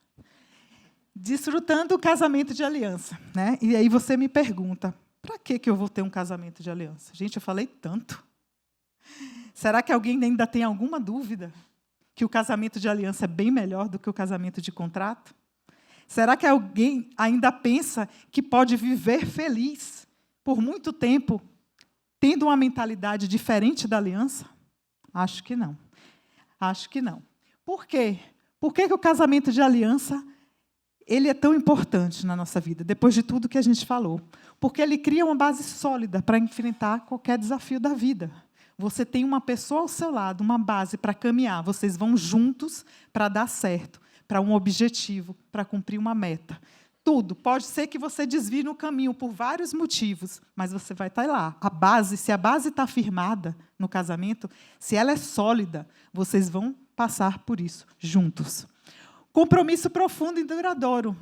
B: Desfrutando o casamento de aliança, né? E aí você me pergunta, para que eu vou ter um casamento de aliança? Gente, eu falei tanto. Será que alguém ainda tem alguma dúvida que o casamento de aliança é bem melhor do que o casamento de contrato? Será que alguém ainda pensa que pode viver feliz por muito tempo tendo uma mentalidade diferente da aliança? Acho que não. Acho que não. Por quê? Por que o casamento de aliança ele é tão importante na nossa vida, depois de tudo que a gente falou? Porque ele cria uma base sólida para enfrentar qualquer desafio da vida. Você tem uma pessoa ao seu lado, uma base para caminhar. Vocês vão juntos para dar certo, para um objetivo, para cumprir uma meta. Tudo. Pode ser que você desvie no caminho por vários motivos, mas você vai estar lá. A base, se a base está firmada no casamento, se ela é sólida, vocês vão passar por isso juntos. Compromisso profundo e duradouro.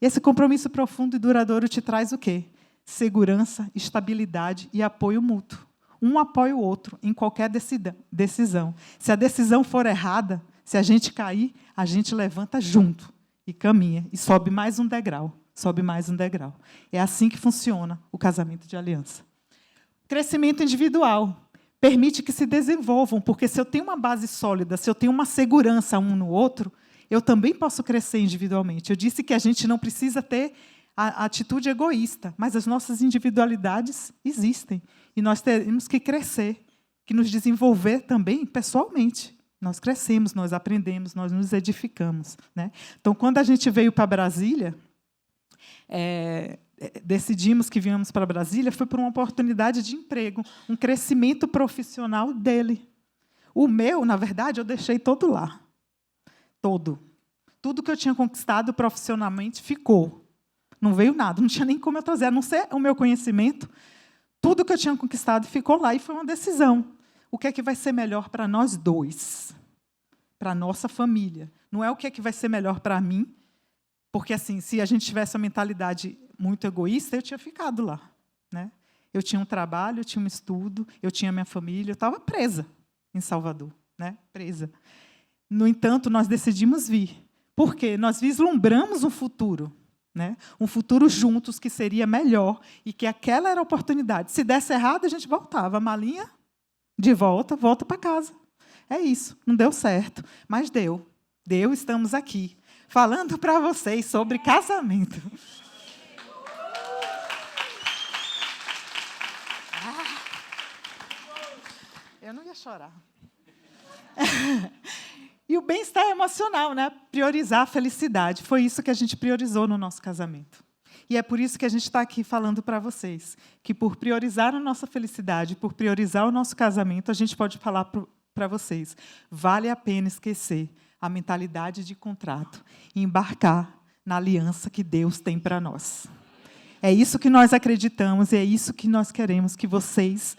B: Esse compromisso profundo e duradouro te traz o quê? Segurança, estabilidade e apoio mútuo. Um apoia o outro em qualquer decisão. Se a decisão for errada, se a gente cair, a gente levanta junto e caminha e sobe mais um degrau, sobe mais um degrau. É assim que funciona o casamento de aliança. Crescimento individual. Permite que se desenvolvam, porque se eu tenho uma base sólida, se eu tenho uma segurança um no outro, eu também posso crescer individualmente. Eu disse que a gente não precisa ter a atitude egoísta, mas as nossas individualidades existem. E nós temos que crescer, que nos desenvolver também pessoalmente. Nós crescemos, nós aprendemos, nós nos edificamos, né? Então, quando a gente veio para Brasília, decidimos que viemos para Brasília, foi por uma oportunidade de emprego, um crescimento profissional dele. O meu, na verdade, eu deixei todo lá. Todo. Tudo que eu tinha conquistado profissionalmente ficou. Não veio nada, não tinha nem como eu trazer, a não ser o meu conhecimento. Tudo que eu tinha conquistado ficou lá e foi uma decisão. O que é que vai ser melhor para nós dois? Para a nossa família. Não é o que é que vai ser melhor para mim, porque, assim, se a gente tivesse a mentalidade muito egoísta, eu tinha ficado lá, né? Eu tinha um trabalho, eu tinha um estudo, eu tinha minha família, eu estava presa em Salvador, né? Presa. No entanto, nós decidimos vir. Por quê? Nós vislumbramos um futuro, né? Um futuro juntos que seria melhor e que aquela era a oportunidade. Se desse errado, a gente voltava. A malinha, de volta para casa. É isso. Não deu certo, mas deu. Deu, estamos aqui, falando para vocês sobre casamento. Eu não ia chorar. E o bem-estar emocional, né? Priorizar a felicidade. Foi isso que a gente priorizou no nosso casamento. E é por isso que a gente está aqui falando para vocês, que por priorizar a nossa felicidade, por priorizar o nosso casamento, a gente pode falar para vocês, vale a pena esquecer a mentalidade de contrato e embarcar na aliança que Deus tem para nós. É isso que nós acreditamos e é isso que nós queremos que vocês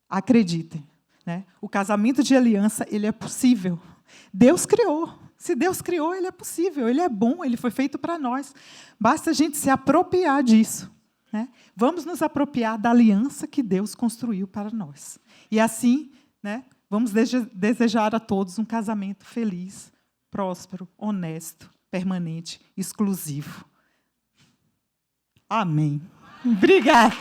B: acreditem, né? O casamento de aliança, ele é possível. Deus criou. Se Deus criou, ele é possível, ele é bom, ele foi feito para nós. Basta a gente se apropriar disso, né? Vamos nos apropriar da aliança que Deus construiu para nós. E assim, né, vamos desejar a todos um casamento feliz, próspero, honesto, permanente, exclusivo. Amém. Obrigada.